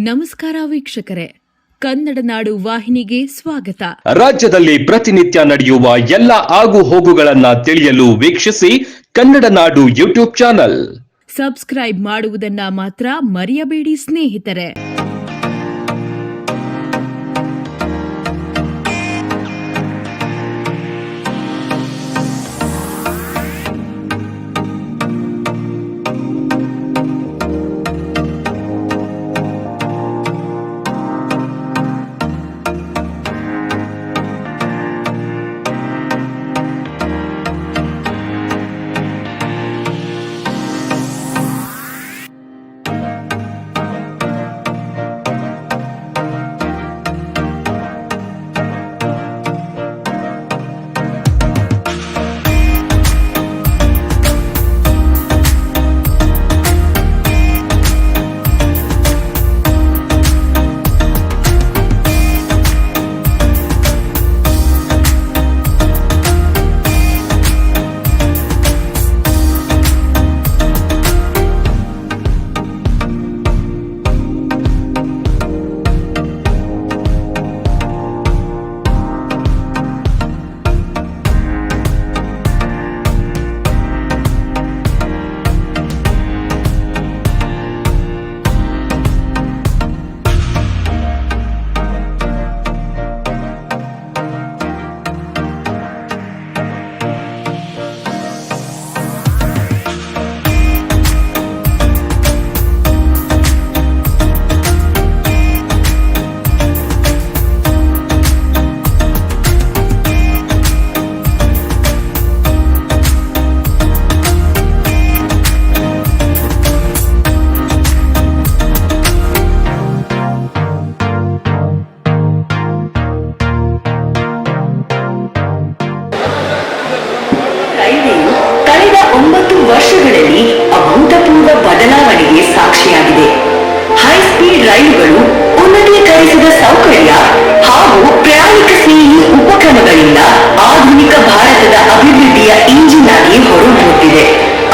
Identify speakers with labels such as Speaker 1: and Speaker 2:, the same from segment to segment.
Speaker 1: ನಮಸ್ಕಾರ ವೀಕ್ಷಕರೇ, ಕನ್ನಡ ನಾಡು ವಾಹಿನಿಗೆ ಸ್ವಾಗತ.
Speaker 2: ರಾಜ್ಯದಲ್ಲಿ ಪ್ರತಿನಿತ್ಯ ನಡೆಯುವ ಎಲ್ಲ ಆಗು ಹೋಗುಗಳನ್ನ ತಿಳಿಯಲು ವೀಕ್ಷಿಸಿ ಕನ್ನಡ ನಾಡು ಯೂಟ್ಯೂಬ್ ಚಾನಲ್.
Speaker 1: ಸಬ್ಸ್ಕ್ರೈಬ್ ಮಾಡುವುದನ್ನ ಮಾತ್ರ ಮರೆಯಬೇಡಿ ಸ್ನೇಹಿತರೆ.
Speaker 3: ಕಳೆದ 9 ವರ್ಷಗಳಲ್ಲಿ ಅಭೂತಪೂರ್ವ ಬದಲಾವಣೆಗೆ ಸಾಕ್ಷಿಯಾಗಿದೆ. ಹೈಸ್ಪೀಡ್ ರೈಲುಗಳು, ಉನ್ನತೀಕರಿಸಿದ ಸೌಕರ್ಯ ಹಾಗೂ ಪ್ರಯಾಣಿಕ ಸ್ನೇಹಿ ಉಪಕ್ರಮಗಳಿಂದ ಆಧುನಿಕ ಭಾರತದ ಅಭಿವೃದ್ಧಿಯ ಇಂಜಿನ್ ಆಗಿ ಹೊರಹೊಮ್ಮುತ್ತಿದೆ.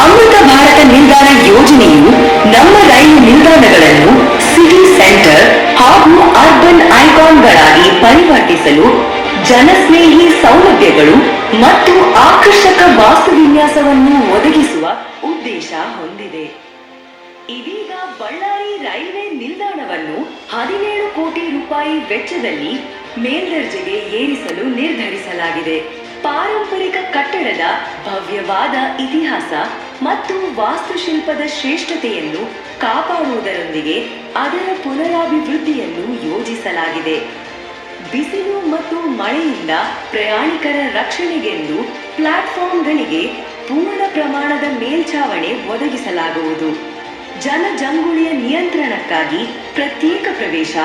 Speaker 3: ಅಮೃತ ಭಾರತ ನಿಲ್ದಾಣ ಯೋಜನೆಯು ನಮ್ಮ ರೈಲು ನಿಲ್ದಾಣಗಳನ್ನು ಸಿಟಿ ಸೆಂಟರ್ ಹಾಗೂ ಅರ್ಬನ್ ಐಕಾನ್ಗಳಾಗಿ ಪರಿವರ್ತಿಸಲು ಜನಸ್ನೇಹಿ ಸೌಲಭ್ಯಗಳು ಮತ್ತು ಆಕರ್ಷಕ ವಾಸ್ತುವಿನ್ಯಾಸವನ್ನು ಒದಗಿಸುವ ಉದ್ದೇಶ ಹೊಂದಿದೆ. ಇದೀಗ ಬಳ್ಳಾರಿ ರೈಲ್ವೆ ನಿಲ್ದಾಣವನ್ನು 17 ಕೋಟಿ ರೂಪಾಯಿ ವೆಚ್ಚದಲ್ಲಿ ಮೇಲ್ದರ್ಜೆಗೆ ಏರಿಸಲು ನಿರ್ಧರಿಸಲಾಗಿದೆ. ಪಾರಂಪರಿಕ ಕಟ್ಟಡದ ಭವ್ಯವಾದ ಇತಿಹಾಸ ಮತ್ತು ವಾಸ್ತುಶಿಲ್ಪದ ಶ್ರೇಷ್ಠತೆಯನ್ನು ಕಾಪಾಡುವುದರೊಂದಿಗೆ ಅದರ ಪುನರಾಭಿವೃದ್ಧಿಯನ್ನು ಯೋಜಿಸಲಾಗಿದೆ. ಬಿಸಿಲು ಮತ್ತು ಮಳೆಯಿಂದ ಪ್ರಯಾಣಿಕರ ರಕ್ಷಣೆಗೆಂದು ಪ್ಲಾಟ್ಫಾರ್ಮ್ಗಳಿಗೆ ಪೂರ್ಣ ಪ್ರಮಾಣದ ಮೇಲ್ಛಾವಣಿ ಒದಗಿಸಲಾಗುವುದು. ಜನಜಂಗುಳಿಯ ನಿಯಂತ್ರಣಕ್ಕಾಗಿ ಪ್ರತ್ಯೇಕ ಪ್ರವೇಶ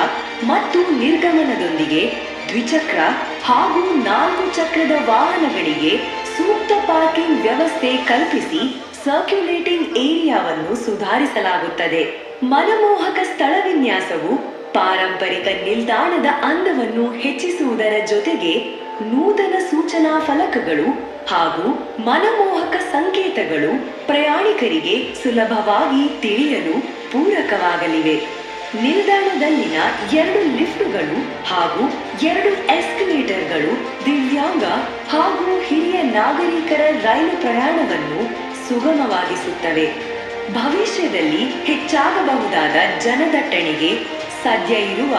Speaker 3: ಮತ್ತು ನಿರ್ಗಮನದೊಂದಿಗೆ ದ್ವಿಚಕ್ರ ಹಾಗೂ 4 ಚಕ್ರದ ವಾಹನಗಳಿಗೆ ಸೂಕ್ತ ಪಾರ್ಕಿಂಗ್ ವ್ಯವಸ್ಥೆ ಕಲ್ಪಿಸಿ ಸರ್ಕ್ಯುಲೇಟಿಂಗ್ ಏರಿಯಾವನ್ನು ಸುಧಾರಿಸಲಾಗುತ್ತದೆ. ಮನಮೋಹಕ ಸ್ಥಳ ವಿನ್ಯಾಸವು ಪಾರಂಪರಿಕ ನಿಲ್ದಾಣದ ಅಂದವನ್ನು ಹೆಚ್ಚಿಸುವುದರ ಜೊತೆಗೆ ನೂತನ ಸೂಚನಾ ಫಲಕಗಳು ಹಾಗೂ ಮನಮೋಹಕ ಸಂಕೇತಗಳು ಪ್ರಯಾಣಿಕರಿಗೆ ಸುಲಭವಾಗಿ ತಿಳಿಯಲು ಪೂರಕವಾಗಲಿವೆ. ನಿಲ್ದಾಣದಲ್ಲಿನ 2 ಲಿಫ್ಟುಗಳು ಹಾಗೂ 2 ಎಸ್ಕಲೇಟರ್ಗಳು ದಿವ್ಯಾಂಗ ಹಾಗೂ ಹಿರಿಯ ನಾಗರಿಕರ ರೈಲು ಪ್ರಯಾಣವನ್ನು ಸುಗಮವಾಗಿಸುತ್ತವೆ. ಭವಿಷ್ಯದಲ್ಲಿ ಹೆಚ್ಚಾಗಬಹುದಾದ ಜನದಟ್ಟಣೆಗೆ ಸದ್ಯ ಇರುವ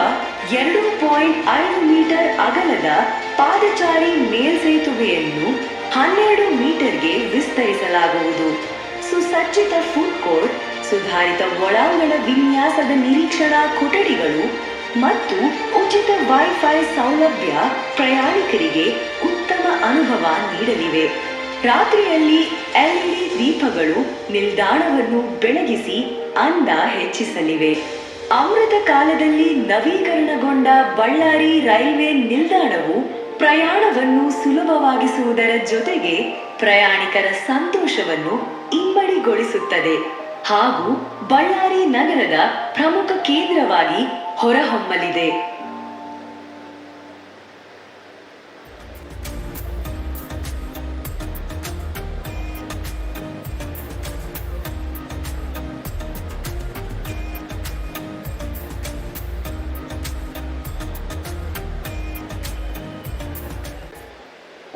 Speaker 3: 2.5 ಮೀಟರ್ ಅಗಲದ ಪಾದಚಾರಿ ಮೇಲ್ಸೇತುವೆಯನ್ನು 12 ಮೀಟರ್ಗೆ ವಿಸ್ತರಿಸಲಾಗುವುದು. ಸುಸಜ್ಜಿತ ಫುಡ್ ಕೋರ್ಟ್, ಸುಧಾರಿತ ಒಳಾಂಗಣ ವಿನ್ಯಾಸದ ನಿರೀಕ್ಷಣಾ ಕೊಠಡಿಗಳು ಮತ್ತು ಉಚಿತ ವೈಫೈ ಸೌಲಭ್ಯ ಪ್ರಯಾಣಿಕರಿಗೆ ಉತ್ತಮ ಅನುಭವ ನೀಡಲಿವೆ. ರಾತ್ರಿಯಲ್ಲಿ LED ದೀಪಗಳು ನಿಲ್ದಾಣವನ್ನು ಬೆಳಗಿಸಿ ಅಂದ ಹೆಚ್ಚಿಸಲಿವೆ. ಅಮೃತ ಕಾಲದಲ್ಲಿ ನವೀಕರಣಗೊಂಡ ಬಳ್ಳಾರಿ ರೈಲ್ವೆ ನಿಲ್ದಾಣವು ಪ್ರಯಾಣವನ್ನು ಸುಲಭವಾಗಿಸುವುದರ ಜೊತೆಗೆ ಪ್ರಯಾಣಿಕರ ಸಂತೋಷವನ್ನು ಇಮ್ಮಡಿಗೊಳಿಸುತ್ತದೆ ಹಾಗೂ ಬಳ್ಳಾರಿ ನಗರದ ಪ್ರಮುಖ ಕೇಂದ್ರವಾಗಿ ಹೊರಹೊಮ್ಮಲಿದೆ.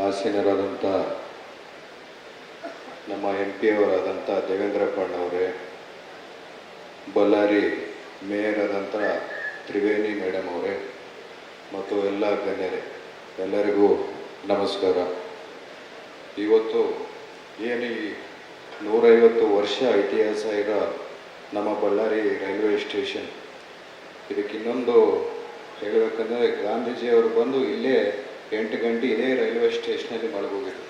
Speaker 4: ಆಸೀನರಾದಂಥ ನಮ್ಮ MP ಅವರಾದಂಥ ದೇವೇಂದ್ರಪ್ಪಣ್ಣವರೇ, ಬಳ್ಳಾರಿ ಮೇಯರ್ ಆದಂಥ ತ್ರಿವೇಣಿ ಮೇಡಮ್ ಅವರೇ ಮತ್ತು ಎಲ್ಲ ಗಣ್ಯರೇ, ಎಲ್ಲರಿಗೂ ನಮಸ್ಕಾರ. ಇವತ್ತು ಏನು ಈ 150 ವರ್ಷ ಇತಿಹಾಸ ಇರೋ ನಮ್ಮ ಬಳ್ಳಾರಿ ರೈಲ್ವೆ ಸ್ಟೇಷನ್, ಇದಕ್ಕೆ ಇನ್ನೊಂದು ಹೇಳಬೇಕಂದ್ರೆ ಗಾಂಧೀಜಿಯವರು ಬಂದು ಇಲ್ಲೇ 8 ಗಂಟೆ ಇದೇ ರೈಲ್ವೆ ಸ್ಟೇಷನಲ್ಲಿ ಮಲಗೋಗಿದ್ರು.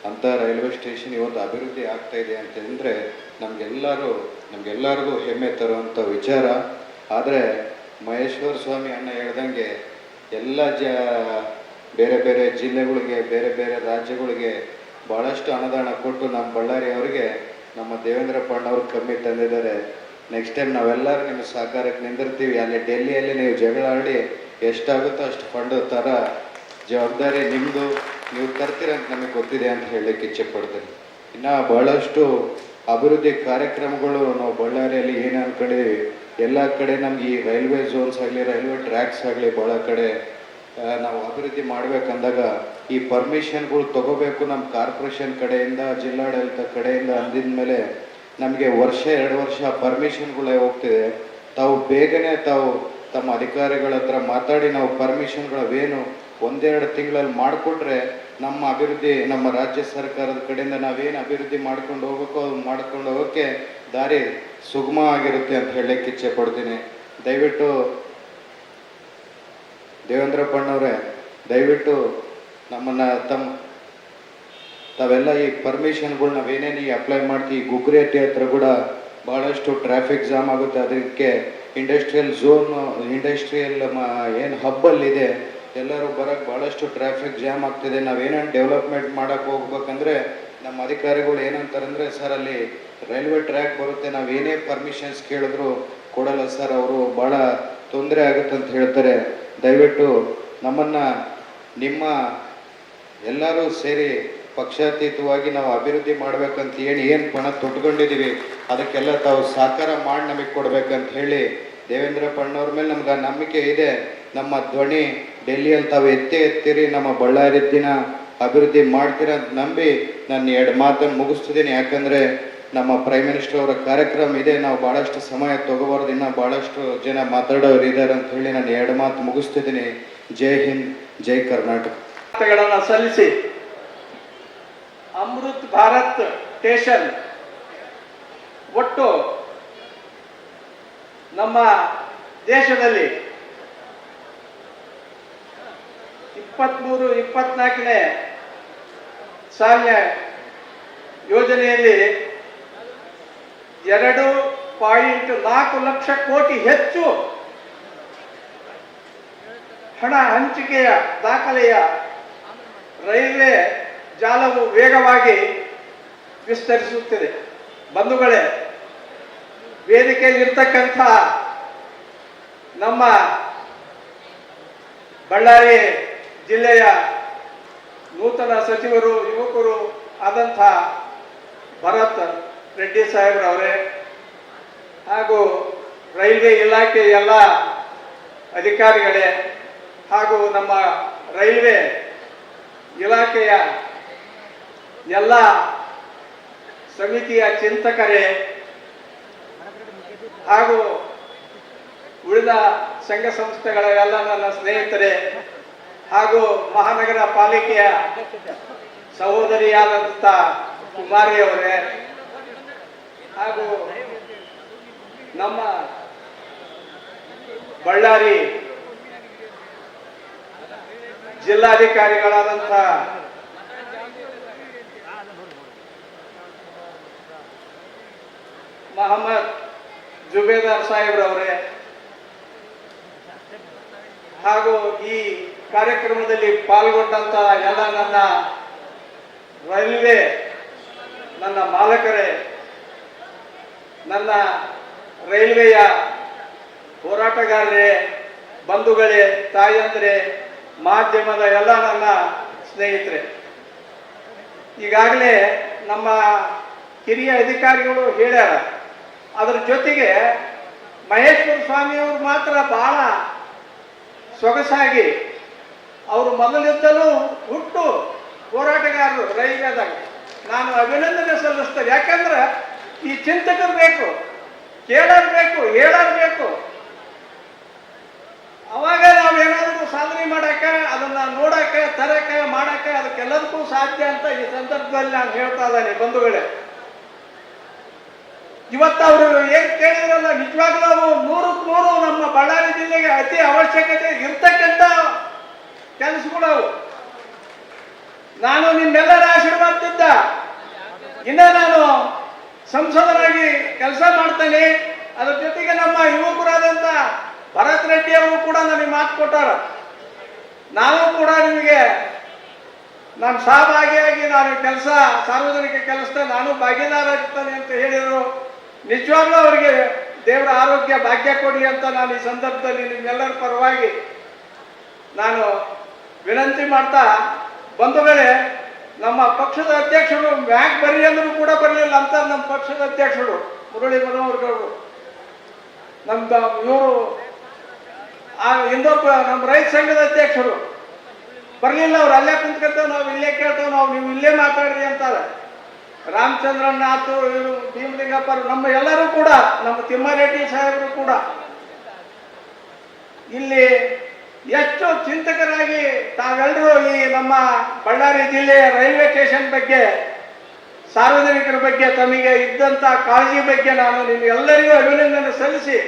Speaker 4: ಅಂಥ ರೈಲ್ವೆ ಸ್ಟೇಷನ್ ಇವತ್ತು ಅಭಿವೃದ್ಧಿ ಆಗ್ತಾ ಇದೆ ಅಂತಂದರೆ ನಮಗೆಲ್ಲರಿಗೂ ಹೆಮ್ಮೆ ತರುವಂಥ ವಿಚಾರ. ಆದರೆ ಮಹೇಶ್ವರ ಸ್ವಾಮಿ ಅಣ್ಣ ಹೇಳ್ದಂಗೆ ಎಲ್ಲ ಬೇರೆ ಬೇರೆ ಜಿಲ್ಲೆಗಳಿಗೆ, ಬೇರೆ ಬೇರೆ ರಾಜ್ಯಗಳಿಗೆ ಭಾಳಷ್ಟು ಅನುದಾನ ಕೊಟ್ಟು ನಮ್ಮ ಬಳ್ಳಾರಿ ಅವರಿಗೆ ನಮ್ಮ ದೇವೇಂದ್ರಪ್ಪಣ್ಣವ್ರು ಕಮ್ಮಿ ತಂದಿದ್ದಾರೆ. ನೆಕ್ಸ್ಟ್ ಟೈಮ್ ನಾವೆಲ್ಲರೂ ನಿಮ್ಮ ಸಹಕಾರಕ್ಕೆ ನಿಂದಿರ್ತೀವಿ. ಅಲ್ಲಿ ಡೆಲ್ಲಿಯಲ್ಲಿ ನೀವು ಜಗಳ ಆಡಿ ಎಷ್ಟಾಗುತ್ತೋ ಅಷ್ಟು ಫಂಡ್ ಥರ ಜವಾಬ್ದಾರಿ ನಿಮ್ಮದು, ನೀವು ತರ್ತೀರ ಅಂತ ನಮಗೆ ಗೊತ್ತಿದೆ ಅಂತ ಹೇಳಲಿಕ್ಕೆ ಇಚ್ಛೆ ಪಡ್ತೀನಿ. ಇನ್ನು ಭಾಳಷ್ಟು ಅಭಿವೃದ್ಧಿ ಕಾರ್ಯಕ್ರಮಗಳು ನಾವು ಬಳ್ಳಾರಿಯಲ್ಲಿ ಏನು ಅಂದ್ಕೊಂಡಿದ್ದೀವಿ, ಎಲ್ಲ ಕಡೆ ನಮ್ಗೆ ಈ ರೈಲ್ವೆ ಝೋನ್ಸ್ ಆಗಲಿ, ರೈಲ್ವೆ ಟ್ರ್ಯಾಕ್ಸ್ ಆಗಲಿ, ಭಾಳ ಕಡೆ ನಾವು ಅಭಿವೃದ್ಧಿ ಮಾಡಬೇಕಂದಾಗ ಈ ಪರ್ಮಿಷನ್ಗಳು ತಗೋಬೇಕು. ನಮ್ಮ ಕಾರ್ಪೊರೇಷನ್ ಕಡೆಯಿಂದ, ಜಿಲ್ಲಾಡಳಿತ ಕಡೆಯಿಂದ ಅಂದಿದ ಮೇಲೆ ನಮಗೆ 1-2 ವರ್ಷ ಪರ್ಮಿಷನ್ಗಳೇ ಹೋಗ್ತಿದೆ. ತಾವು ಬೇಗನೆ ತಮ್ಮ ಅಧಿಕಾರಿಗಳ ಹತ್ರ ಮಾತಾಡಿ ನಾವು ಪರ್ಮಿಷನ್ಗಳವೇನು 1-2 ತಿಂಗಳಲ್ಲಿ ಮಾಡಿಕೊಟ್ರೆ ನಮ್ಮ ಅಭಿವೃದ್ಧಿ, ನಮ್ಮ ರಾಜ್ಯ ಸರ್ಕಾರದ ಕಡೆಯಿಂದ ನಾವೇನು ಅಭಿವೃದ್ಧಿ ಮಾಡ್ಕೊಂಡು ಹೋಗ್ಬೇಕೋ ಅದು ಮಾಡ್ಕೊಂಡು ಹೋಗೋಕ್ಕೆ ದಾರಿ ಸುಗಮ ಆಗಿರುತ್ತೆ ಅಂತ ಹೇಳಲಿಕ್ಕೆ ಇಚ್ಛೆ ಪಡ್ತೀನಿ. ದಯವಿಟ್ಟು ದೇವೇಂದ್ರಪ್ಪಣ್ಣವರೇ, ದಯವಿಟ್ಟು ನಮ್ಮನ್ನು ತಾವೆಲ್ಲ ಈ ಪರ್ಮಿಷನ್ಗಳು ನಾವೇನೇನು ಅಪ್ಲೈ ಮಾಡ್ತೀವಿ, ಗುಗ್ರೇಟಿ ಹತ್ರ ಕೂಡ ಭಾಳಷ್ಟು ಟ್ರಾಫಿಕ್ ಜಾಮ್ ಆಗುತ್ತೆ. ಅದಕ್ಕೆ ಇಂಡಸ್ಟ್ರಿಯಲ್ ಝೋನ್, ಇಂಡಸ್ಟ್ರಿಯಲ್ ಏನು ಹಬ್ಬಲ್ಲಿದೆ, ಎಲ್ಲರೂ ಬರೋಕ್ಕೆ ಭಾಳಷ್ಟು ಟ್ರಾಫಿಕ್ ಜಾಮ್ ಆಗ್ತಿದೆ. ನಾವೇನೇನು ಡೆವಲಪ್ಮೆಂಟ್ ಮಾಡೋಕ್ಕೆ ಹೋಗ್ಬೇಕಂದ್ರೆ ನಮ್ಮ ಅಧಿಕಾರಿಗಳು ಏನಂತಾರಂದರೆ, ಸರ್ ಅಲ್ಲಿ ರೈಲ್ವೆ ಟ್ರ್ಯಾಕ್ ಬರುತ್ತೆ, ನಾವೇನೇ ಪರ್ಮಿಷನ್ಸ್ ಕೇಳಿದ್ರು ಕೊಡಲ್ಲ ಸರ್, ಅವರು ಭಾಳ ತೊಂದರೆ ಆಗುತ್ತೆ ಅಂತ ಹೇಳ್ತಾರೆ. ದಯವಿಟ್ಟು ನಮ್ಮನ್ನು ನಿಮ್ಮ ಎಲ್ಲರೂ ಸೇರಿ ಪಕ್ಷಾತೀತವಾಗಿ ನಾವು ಅಭಿವೃದ್ಧಿ ಮಾಡ್ಬೇಕಂತ ಏನು ಪಣ ತೊಟ್ಕೊಂಡಿದ್ದೀವಿ ಅದಕ್ಕೆಲ್ಲ ತಾವು ಸಹಕಾರ ಮಾಡಿ ನಮಗೆ ಕೊಡ್ಬೇಕಂತ ಹೇಳಿ ದೇವೇಂದ್ರಪ್ಪಣ್ಣವ್ರ ಮೇಲೆ ನಮ್ಗೆ ನಂಬಿಕೆ ಇದೆ. ನಮ್ಮ ಧ್ವನಿ ಡೆಲ್ಲಿಯಲ್ಲಿ ತಾವು ಎತ್ತಿರಿ, ನಮ್ಮ ಬಳ್ಳಾರಿ ದಿನ ಅಭಿವೃದ್ಧಿ ಮಾಡ್ತೀರ ಅಂತ ನಂಬಿ ನಾನು 2 ಮಾತನ್ನು ಮುಗಿಸ್ತಿದ್ದೀನಿ. ಯಾಕಂದರೆ ನಮ್ಮ ಪ್ರೈಮ್ ಮಿನಿಸ್ಟರ್ ಅವರ ಕಾರ್ಯಕ್ರಮ ಇದೆ, ನಾವು ಭಾಳಷ್ಟು ಸಮಯ ತಗೋಬಾರ್ದು, ಇನ್ನೂ ಭಾಳಷ್ಟು ಜನ ಮಾತಾಡೋರು ಇದ್ದಾರೆ ಅಂತ ಹೇಳಿ ನಾನು 2 ಮಾತು ಮುಗಿಸ್ತಿದ್ದೀನಿ. ಜೈ ಹಿಂದ್, ಜೈ ಕರ್ನಾಟಕ.
Speaker 5: ಸಲ್ಲಿಸಿ ಅಮೃತ್ ಭಾರತ್ ಸ್ಟೇಷನ್ ಒಟ್ಟು ನಮ್ಮ ದೇಶದಲ್ಲಿ 23-24ನೇ ಸಾಲಿನ ಯೋಜನೆಯಲ್ಲಿ 2.4 ಲಕ್ಷ ಕೋಟಿ ಹೆಚ್ಚು ಹಣ ಹಂಚಿಕೆಯ ದಾಖಲೆಯ ರೈಲ್ವೆ ಜಾಲವು ವೇಗವಾಗಿ ವಿಸ್ತರಿಸುತ್ತಿದೆ. ಬಂಧುಗಳೇ, ವೇದಿಕೆಯಲ್ಲಿರ್ತಕ್ಕಂಥ ನಮ್ಮ ಬಳ್ಳಾರಿ ಜಿಲ್ಲೆಯ ನೂತನ ಸಚಿವರು, ಯುವಕರು ಆದಂಥ ಭರತ್ ರೆಡ್ಡಿ ಸಾಹೇಬ್ರವರೇ ಹಾಗೂ ರೈಲ್ವೆ ಇಲಾಖೆ ಎಲ್ಲ ಅಧಿಕಾರಿಗಳೇ ಹಾಗೂ ನಮ್ಮ ರೈಲ್ವೆ ಇಲಾಖೆಯ ಎಲ್ಲ ಸಮಿತಿಯ ಚಿಂತಕರೇ ಹಾಗೂ ಉಳಿದ ಸಂಘ ಸಂಸ್ಥೆಗಳ ಎಲ್ಲ ನನ್ನ ಸ್ನೇಹಿತರೆ ಹಾಗೂ ಮಹಾನಗರ ಪಾಲಿಕೆಯ ಸಹೋದರಿಯಾದಂಥ ಕುಮಾರಿ ಅವರೇ ಹಾಗೂ ನಮ್ಮ ಬಳ್ಳಾರಿ ಜಿಲ್ಲಾಧಿಕಾರಿಗಳಾದಂಥ ಮೊಹಮ್ಮದ್ ಜುಬೇದಾರ್ ಸಾಹೇಬ್ರವರೇ ಹಾಗೂ ಈ ಕಾರ್ಯಕ್ರಮದಲ್ಲಿ ಪಾಲ್ಗೊಂಡಂತ ಎಲ್ಲ ನನ್ನ ರೈಲ್ವೆ ನನ್ನ ಮಾಲಕರೇ, ನನ್ನ ರೈಲ್ವೆಯ ಹೋರಾಟಗಾರರೇ, ಬಂಧುಗಳೇ, ತಾಯಂದ್ರೆ, ಮಾಧ್ಯಮದ ಎಲ್ಲ ನನ್ನ ಸ್ನೇಹಿತರೆ, ಈಗಾಗಲೇ ನಮ್ಮ ಹಿರಿಯ ಅಧಿಕಾರಿಗಳು ಹೇಳ್ಯಾರ. ಅದರ ಜೊತೆಗೆ ಮಹೇಶ್ವರ ಸ್ವಾಮಿಯವರು ಮಾತ್ರ ಬಹಳ ಸೊಗಸಾಗಿ ಅವರು ಮೊದಲಿದ್ದಲೂ ಹುಟ್ಟು ಹೋರಾಟಗಾರರು ರೈಲ್ವೆದಾಗ ನಾನು ಅಭಿನಂದನೆ ಸಲ್ಲಿಸ್ತೇನೆ. ಯಾಕಂದ್ರೆ ಈ ಚಿಂತಕರು ಬೇಕು, ಕೇಳೋರು ಬೇಕು, ಹೇಳೋರು ಬೇಕು. ಅವಾಗ ನಾವೇನಾದರೂ ಸಾಧನೆ ಮಾಡಕ್ಕೆ, ಅದನ್ನ ನೋಡಕ್ಕೆ, ತರಕ್ಕೆ, ಮಾಡಕ್ಕೆ, ಅದಕ್ಕೆಲ್ಲದಕ್ಕೂ ಸಾಧ್ಯ ಅಂತ ಈ ಸಂದರ್ಭದಲ್ಲಿ ನಾನು ಹೇಳ್ತಾ ಇದ್ದೇನೆ ಬಂಧುಗಳೇ. ಇವತ್ತು ಅವರು ಏನ್ ಕೇಳಿದ್ರಲ್ಲ, ನಿಜವಾಗ್ಲೂ ಅವು 100ಕ್ಕೆ 100 ನಮ್ಮ ಬಳ್ಳಾರಿ ಜಿಲ್ಲೆಗೆ ಅತಿ ಅವಶ್ಯಕತೆ ಇರ್ತಕ್ಕಂಥ ಕೆಲಸಗಳು. ನಾನು ನಿಮ್ಮೆಲ್ಲರ ಆಶೀರ್ವಾದದಿಂದ ಇನ್ನ ನಾನು ಸಂಸದರಾಗಿ ಕೆಲಸ ಮಾಡ್ತೇನೆ. ಅದ್ರ ಜೊತೆಗೆ ನಮ್ಮ ಯುವಕರಾದಂತ ಭರತ್ ರೆಡ್ಡಿ ಅವರು ಕೂಡ ನನಗೆ ಮಾತು ಕೊಟ್ಟಾರ, ನಾನು ಕೂಡ ನಿಮಗೆ ನಾನು ಸಹಭಾಗಿಯಾಗಿ ನಾನು ಕೆಲಸ, ಸಾರ್ವಜನಿಕ ಕೆಲಸದ ನಾನು ಭಾಗಿದಾರಾಗ್ತೇನೆ ಅಂತ ಹೇಳಿದರು. ನಿಜವಾಗ್ಲೂ ಅವರಿಗೆ ದೇವರ ಆರೋಗ್ಯ ಭಾಗ್ಯ ಕೊಡಿ ಅಂತ ನಾನು ಈ ಸಂದರ್ಭದಲ್ಲಿ ನಿಮ್ಮೆಲ್ಲರ ಪರವಾಗಿ ನಾನು ವಿನಂತಿ ಮಾಡ್ತಾ, ಬಂಧುಗಳೇ, ನಮ್ಮ ಪಕ್ಷದ ಅಧ್ಯಕ್ಷರು ಮ್ಯಾಕ್ ಬರ್ರಿ ಅಂದ್ರೂ ಕೂಡ ಬರಲಿಲ್ಲ ಅಂತ ನಮ್ಮ ಪಕ್ಷದ ಅಧ್ಯಕ್ಷರು ಮುರಳಿ ಮನೋಹರ್ಗಳು, ನಮ್ದು ಇವರು ಇನ್ನೊಬ್ಬ ನಮ್ಮ ರೈತ ಸಂಘದ ಅಧ್ಯಕ್ಷರು ಬರಲಿಲ್ಲ. ಅವ್ರು ಅಲ್ಲೇ ಕುಂತ್ಕೊಳ್ತೇವೆ, ನಾವು ಇಲ್ಲೇ ಕೇಳ್ತೇವೆ, ನೀವು ಇಲ್ಲೇ ಮಾತಾಡ್ರಿ ಅಂತಾರೆ. ರಾಮಚಂದ್ರಣ್ಣ ಆತು, ಇವರು ಭೀಮಲಿಂಗಪ್ಪರು, ನಮ್ಮ ಎಲ್ಲರೂ ಕೂಡ, ನಮ್ಮ ತಿಮ್ಮಾರೆಡ್ಡಿ ಸಾಹೇಬರು ಕೂಡ ಇಲ್ಲಿ ಎಷ್ಟು ಚಿಂತಕರಾಗಿ ತಾವೆಲ್ಲರೂ ಈ ನಮ್ಮ ಬಳ್ಳಾರಿ ಜಿಲ್ಲೆಯ ರೈಲ್ವೆ ಸ್ಟೇಷನ್ ಬಗ್ಗೆ, ಸಾರ್ವಜನಿಕರ ಬಗ್ಗೆ ತಮಗೆ ಇದ್ದಂತ ಕಾಳಜಿ ಬಗ್ಗೆ ನಾನು ನಿಮ್ಗೆಲ್ಲರಿಗೂ ಅಭಿನಂದನೆ ಸಲ್ಲಿಸಿ,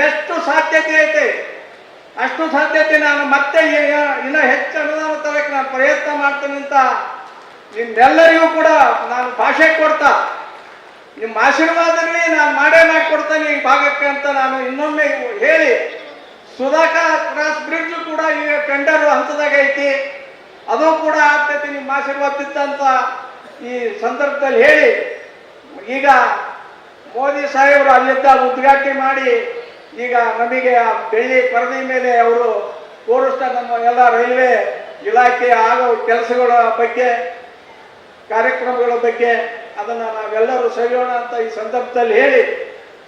Speaker 5: ಎಷ್ಟು ಸಾಧ್ಯತೆ ಐತೆ ಅಷ್ಟು ಸಾಧ್ಯತೆ ನಾನು ಮತ್ತೆ ಇನ್ನ ಹೆಚ್ಚು ಅನುದಾನ ತರಕ್ಕೆ ನಾನು ಪ್ರಯತ್ನ ಮಾಡ್ತೇನೆ ಅಂತ ನಿಮ್ಮೆಲ್ಲರಿಗೂ ಕೂಡ ನಾನು ಭಾಷೆ ಕೊಡ್ತಾ, ನಿಮ್ಮ ಆಶೀರ್ವಾದದಲ್ಲಿ ನಾನು ಮಾಡೇ ಮಾಡಿಕೊಡ್ತೇನೆ ಈ ಭಾಗಕ್ಕೆ ಅಂತ ನಾನು ಇನ್ನೊಮ್ಮೆ ಹೇಳಿ, ಸುಧಾಕರ್ ಕ್ರಾಸ್ ಬ್ರಿಡ್ಜ್ ಕೂಡ ಈಗ ಟೆಂಡರ್ ಹಂತದಾಗ ಐತಿ, ಅದು ಕೂಡ ಆಗ್ತೈತಿ ನಿಮ್ಮ ಆಶೀರ್ವಾದ ಅಂತ ಈ ಸಂದರ್ಭದಲ್ಲಿ ಹೇಳಿ, ಈಗ ಮೋದಿ ಸಾಹೇಬರು ಅಲ್ಲಿದ್ದ ಉದ್ಘಾಟನೆ ಮಾಡಿ ಈಗ ನಮಗೆ ಬೆಳ್ಳಿ ಪರದೆ ಮೇಲೆ ಅವರು ತೋರಿಸ್ತಾ ನಮ್ಮ ಎಲ್ಲ ರೈಲ್ವೆ ಇಲಾಖೆ ಆಗೋ ಕೆಲಸಗಳ ಬಗ್ಗೆ, ಕಾರ್ಯಕ್ರಮಗಳ ಬಗ್ಗೆ ಅದನ್ನು ನಾವೆಲ್ಲರೂ ಸವಿಯೋಣ ಅಂತ ಈ ಸಂದರ್ಭದಲ್ಲಿ ಹೇಳಿ,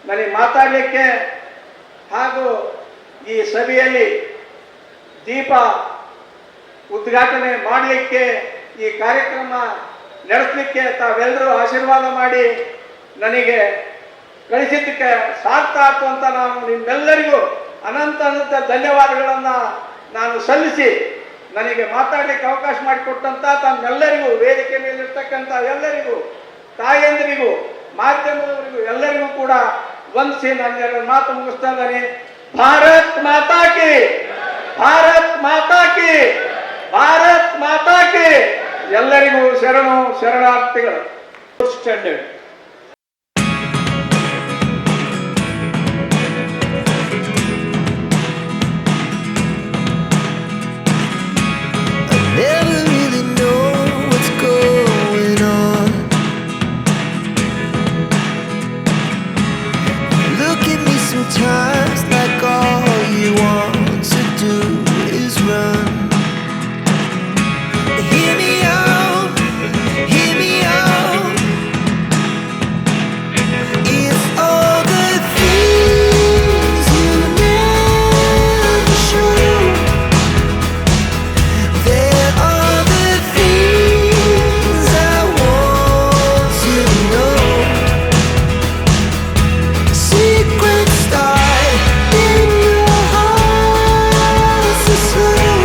Speaker 5: ನನಗೆ ಮಾತಾಡಲಿಕ್ಕೆ ಹಾಗೂ ಈ ಸಭೆಯಲ್ಲಿ ದೀಪ ಉದ್ಘಾಟನೆ ಮಾಡಲಿಕ್ಕೆ, ಈ ಕಾರ್ಯಕ್ರಮ ನಡೆಸಲಿಕ್ಕೆ ತಾವೆಲ್ಲರೂ ಆಶೀರ್ವಾದ ಮಾಡಿ ನನಗೆ ಕಳಿಸಿದ್ದಕ್ಕೆ ಸಾರ್ಥ ಆಯ್ತು ಅಂತ ನಾನು ನಿಮ್ಮೆಲ್ಲರಿಗೂ ಅನಂತ ಅನಂತ ಧನ್ಯವಾದಗಳನ್ನು ನಾನು ಸಲ್ಲಿಸಿ, ನನಗೆ ಮಾತಾಡಲಿಕ್ಕೆ ಅವಕಾಶ ಮಾಡಿಕೊಟ್ಟಂತ ತಮ್ಮೆಲ್ಲರಿಗೂ, ವೇದಿಕೆ ಮೇಲಿರ್ತಕ್ಕಂಥ ಎಲ್ಲರಿಗೂ, ತಾಯಂದಿರಿಗೂ, ಮಾಧ್ಯಮದವರಿಗೂ ಎಲ್ಲರಿಗೂ ಕೂಡ ವಂದಿಸಿ ನನ್ನ ಮಾತು ಮುಗಿಸ್ತಾ ಇದ್ದೇನೆ. ಭಾರತ್ ಮಾತಾ ಕಿ, ಭಾರತ್ ಮಾತಾ ಕಿ, ಭಾರತ್ ಮಾತಾ ಕಿ. ಎಲ್ಲರಿಗೂ ಶರಣು ಶರಣಾರ್ಥಿಗಳು. Standard
Speaker 6: Never really know what's going on. Look at me sometimes like all you want to do is run. Hear me out, hear me out. It's all the things you never show. There are the things I want to know. Secrets start in your heart so slow.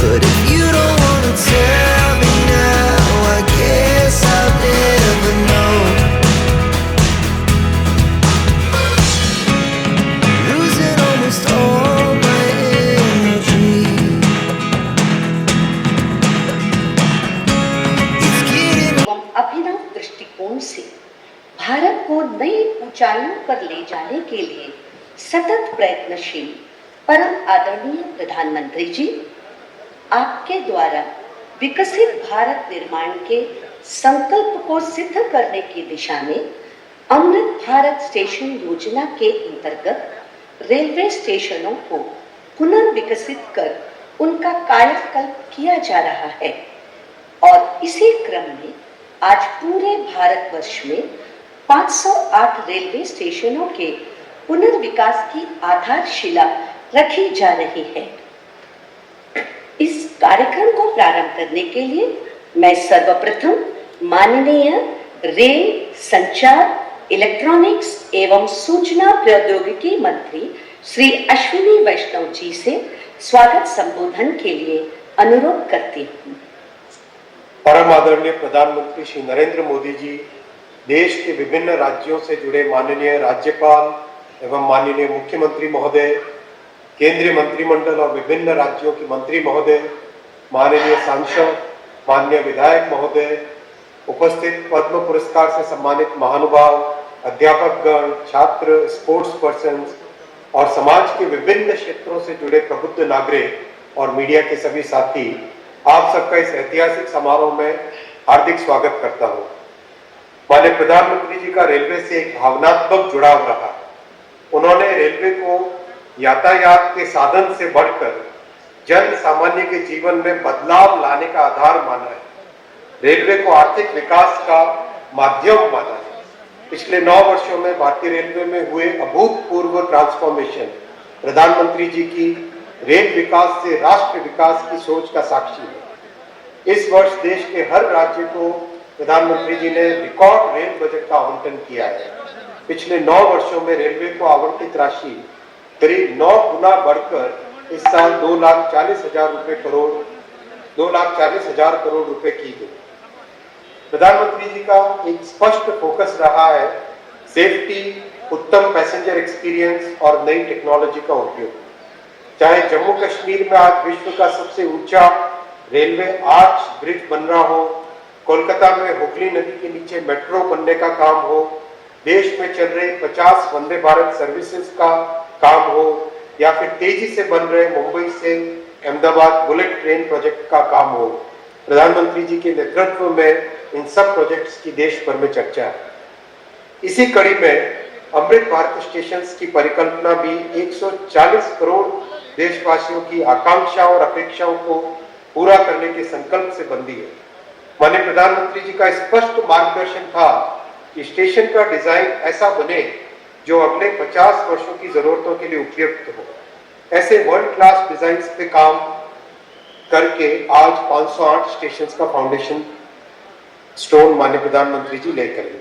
Speaker 6: But if you don't wanna tell me now, I guess I'll never know. Losing almost all my energy. It's getting
Speaker 3: एवं अभिनव दृष्टिकोण से भारत को नई ऊंचाइयों पर ले जाने के लिए सतत प्रयत्नशील परम आदरणीय प्रधानमंत्री जी, आपके द्वारा विकसित भारत निर्माण के संकल्प को सिद्ध करने की दिशा में अमृत भारत स्टेशन योजना के अंतर्गत रेलवे स्टेशनों को पुनर्विकसित कर उनका कायाकल्प किया जा रहा है। और इसी क्रम में आज पूरे भारतवर्ष में 508 रेलवे स्टेशनों के पुनर्विकास की आधारशिला रखी जा रही है। इस कार्यक्रम को प्रारंभ करने के लिए मैं सर्वप्रथम माननीय रेल, संचार, इलेक्ट्रॉनिक्स एवं सूचना प्रौद्योगिकी मंत्री श्री अश्विनी वैष्णव जी से स्वागत संबोधन के लिए अनुरोध करती हूँ।
Speaker 7: परम आदरणीय प्रधानमंत्री श्री नरेंद्र मोदी जी, देश के विभिन्न राज्यों से जुड़े माननीय राज्यपाल एवं माननीय मुख्यमंत्री महोदय, केंद्रीय मंत्रिमंडल और विभिन्न राज्यों के मंत्री महोदय, माननीय सांसद, माननीय विधायक महोदय, उपस्थित पद्म पुरस्कार से सम्मानित महानुभाव, अध्यापकगण, छात्र, स्पोर्ट्स पर्सन और समाज के विभिन्न क्षेत्रों से जुड़े प्रबुद्ध नागरिक और मीडिया के सभी साथी, आप सबका इस ऐतिहासिक समारोह में हार्दिक स्वागत करता हूं। माननीय प्रधानमंत्री जी का रेलवे से एक भावनात्मक जुड़ाव रहा। उन्होंने रेलवे को यातायात के साधन से बढ़कर जन सामान्य के जीवन में बदलाव लाने का आधार माना है। रेलवे को आर्थिक विकास का माध्यम माना है। पिछले 9 वर्षों में भारतीय रेलवे में हुए अभूतपूर्व ट्रांसफॉर्मेशन प्रधानमंत्री जी की रेल विकास से राष्ट्र विकास की सोच का साक्षी है। इस वर्ष देश के हर राज्य को प्रधानमंत्री जी ने रिकॉर्ड रेल बजट का आवंटन किया है। पिछले 9 वर्षों में रेलवे को आवंटित राशि करीब 9 गुना बढ़कर इस साल 2,40,000 करोड़ रुपए की गई। प्रधानमंत्री जी का एक स्पष्ट फोकस रहा है सेफ्टी, उत्तम पैसेंजर एक्सपीरियंस और नई टेक्नोलॉजी का उपयोग। चाहे जम्मू कश्मीर में आज विश्व का सबसे ऊंचा रेलवे आर्च ब्रिज बन रहा हो, कोलकाता में हुगली नदी के नीचे मेट्रो बनने का काम हो, देश में चल रहे 50 वंदे भारत सर्विसेज का काम हो, या फिर तेजी से बन रहे मुंबई से अहमदाबाद बुलेट ट्रेन प्रोजेक्ट का काम हो, प्रधानमंत्री जी के नेतृत्व में इन सब प्रोजेक्ट्स की देश भर में चर्चा है। इसी कड़ी में अमृत भारत स्टेशन की परिकल्पना भी 140 करोड़ देशवासियों की आकांक्षा और अपेक्षाओं को पूरा करने के संकल्प से बंधी है। माननीय प्रधानमंत्री जी का स्पष्ट मार्गदर्शन था कि स्टेशन का डिजाइन ऐसा बने जो अगले 50 वर्षों की जरूरतों के लिए उपयुक्त हो। ऐसे वर्ल्ड क्लास डिजाइन पे काम करके आज 508 स्टेशन का फाउंडेशन स्टोन माननीय प्रधानमंत्री जी लेकर गए।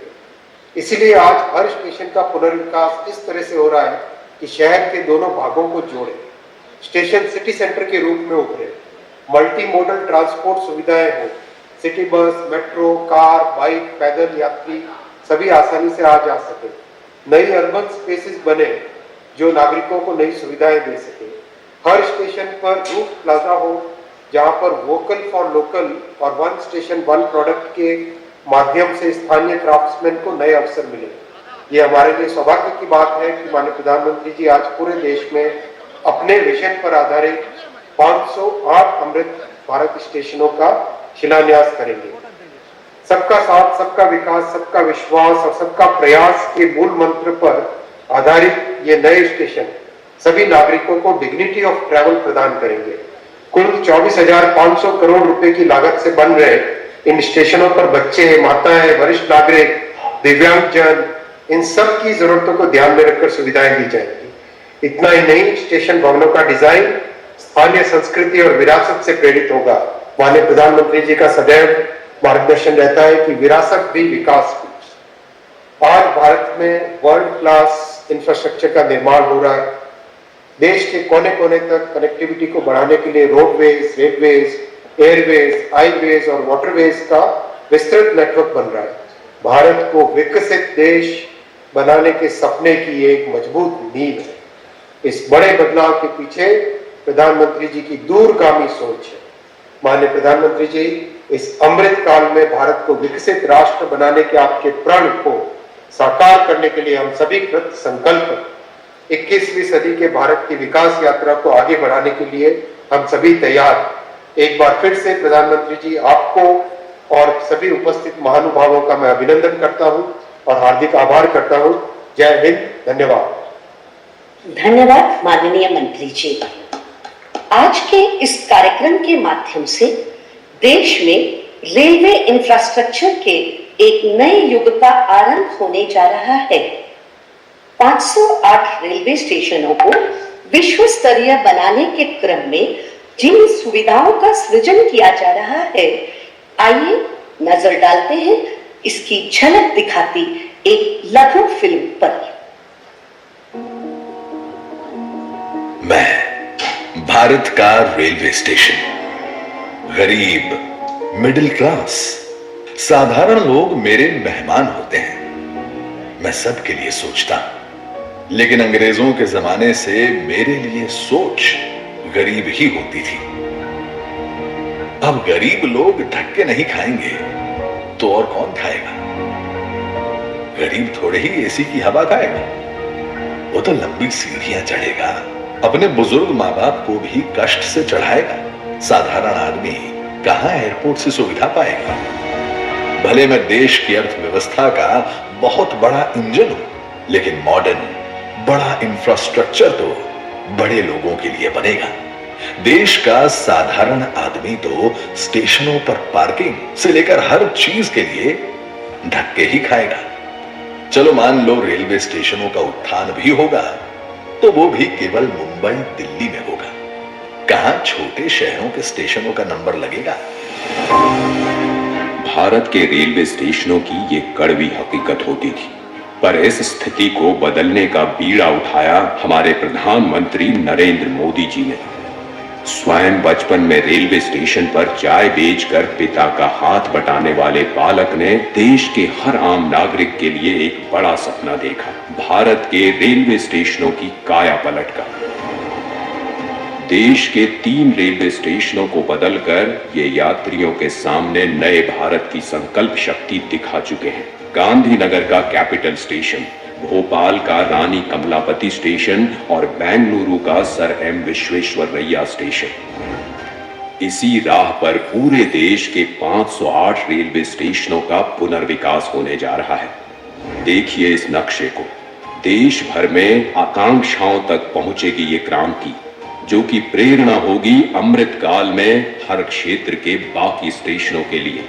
Speaker 7: इसीलिए आज हर स्टेशन का पुनर्विकास इस तरह से हो रहा है कि शहर के दोनों भागों को जोड़े, स्टेशन सिटी सेंटर के रूप में उभरे, मल्टी मोडल ट्रांसपोर्ट सुविधाएं हो, city bus, metro, car, bike, पैदल यात्री सभी आसानी से आ जा सके, नई अर्बन स्पेसेस बने जो नागरिकों को नई सुविधाएं दे सके। हर स्टेशन पर रूफ प्लाजा हो जहां पर वोकल फॉर लोकल और वन स्टेशन वन प्रोडक्ट के माध्यम से स्थानीय क्राफ्ट्समैन को नए अवसर मिले। ये हमारे लिए सौभाग्य की बात है कि माननीय प्रधानमंत्री जी आज पूरे देश में अपने विजन पर आधारित 508 अमृत भारत स्टेशनों का शिलान्यास करेंगे। सबका साथ, सबका विकास, सबका विश्वास और सबका प्रयास के मूल मंत्र पर आधारित ये नए स्टेशन सभी नागरिकों को डिग्निटी ऑफ ट्रैवल प्रदान करेंगे। कुल 24,500 करोड़ रुपए की लागत से बन रहे इन स्टेशनों पर बच्चे, माताएं, वरिष्ठ नागरिक, दिव्यांगजन, इन सब की जरूरतों को ध्यान में रखकर सुविधाएं दी जाएंगी। इतना ही नहीं, स्टेशन भवनों का डिजाइन स्थानीय संस्कृति और विरासत से प्रेरित होगा। माननीय प्रधानमंत्री जी का सदैव मार्गदर्शन रहता है कि विरासत भी विकास भी। आज भारत में वर्ल्ड क्लास इंफ्रास्ट्रक्चर का निर्माण हो रहा है। देश के कोने कोने तक कनेक्टिविटी को बढ़ाने के लिए रोडवेज, रेलवेज, एयरवेज, हाईवेज और वाटरवेज का विस्तृत नेटवर्क बन रहा है। भारत को विकसित देश बनाने के सपने की एक मजबूत नींव है। इस बड़े बदलाव के पीछे प्रधानमंत्री जी की दूरगामी सोच है। माननीय प्रधानमंत्री जी, इस अमृत काल में भारत को विकसित राष्ट्र बनाने के आपके प्रण को साकार करने के लिए हम सभी कृत संकल्प 21वीं सदी के भारत की विकास यात्रा को आगे बढ़ाने के लिए हम सभी तैयार। एक बार फिर से प्रधानमंत्री जी, आपको और सभी उपस्थित महानुभावों का मैं अभिनंदन करता हूं और हार्दिक आभार करता हूं। जय हिंद, धन्यवाद।
Speaker 3: धन्यवाद माननीय मंत्री जी। आज के इस कार्यक्रम के माध्यम से देश में रेलवे इंफ्रास्ट्रक्चर के एक नए युग का आरंभ होने जा रहा है। 508 रेलवे स्टेशनों को विश्व स्तरीय बनाने के क्रम में जिन सुविधाओं का सृजन किया जा रहा है, आइए नजर डालते हैं इसकी झलक दिखाती एक लघु फिल्म पर।
Speaker 8: मैं भारत का रेलवे स्टेशन, गरीब, मिडिल क्लास, साधारण लोग मेरे मेहमान होते हैं। मैं सबके लिए सोचता हूं, लेकिन अंग्रेजों के जमाने से मेरे लिए सोच गरीब ही होती थी। अब गरीब लोग धक्के नहीं खाएंगे तो और कौन खाएगा? गरीब थोड़े ही एसी की हवा खाएगा, वो तो लंबी सीढ़ियां चढ़ेगा, अपने बुजुर्ग माँ बाप को भी कष्ट से चढ़ाएगा। साधारण आदमी कहां एयरपोर्ट से सुविधा पाएगा? भले मैं देश की अर्थव्यवस्था का बहुत बड़ा इंजन हूं, लेकिन मॉडर्न बड़ा इंफ्रास्ट्रक्चर तो बड़े लोगों के लिए बनेगा। देश का साधारण आदमी तो स्टेशनों पर पार्किंग से लेकर हर चीज के लिए धक्के ही खाएगा। चलो मान लो रेलवे स्टेशनों का उत्थान भी होगा, तो वो भी केवल मुंबई दिल्ली में होगा। कहां छोटे शहरों के स्टेशनों का नंबर लगेगा?
Speaker 2: भारत के रेलवे स्टेशनों की ये कड़वी हकीकत होती थी, पर इस स्थिति को बदलने का बीड़ा उठाया हमारे प्रधानमंत्री नरेंद्र मोदी जी ने। स्वयं बचपन में रेलवे स्टेशन पर चाय बेचकर पिता का हाथ बटाने वाले बालक ने देश के हर आम नागरिक के लिए एक बड़ा सपना देखा, भारत के रेलवे स्टेशनों की काया पलट का। देश के 3 रेलवे स्टेशनों को बदलकर ये यात्रियों के सामने नए भारत की संकल्प शक्ति दिखा चुके हैं। गांधीनगर का कैपिटल स्टेशन, भोपाल का रानी कमलापति स्टेशन और बेंगलुरु का सर एम विश्वेश्वरैया स्टेशन। इसी राह पर पूरे देश के 508 रेलवे स्टेशनों का पुनर्विकास होने जा रहा है। देखिए इस नक्शे को। देश भर में आकांक्षाओं तक पहुंचेगी ये क्रांति, जो कि प्रेरणा होगी अमृत काल में हर क्षेत्र के बाकी स्टेशनों के लिए।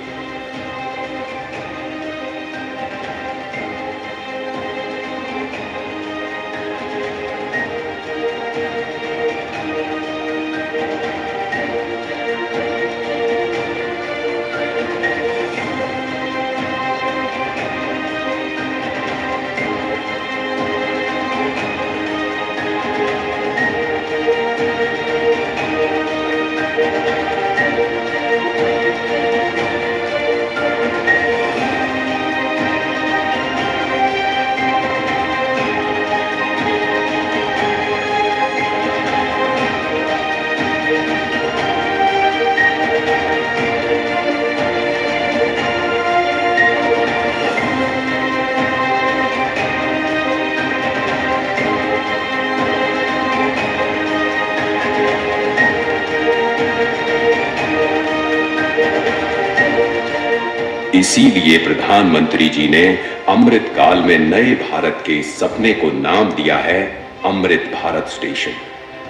Speaker 2: इसीलिए प्रधानमंत्री जी ने अमृत काल में नए भारत के सपने को नाम दिया है अमृत भारत स्टेशन।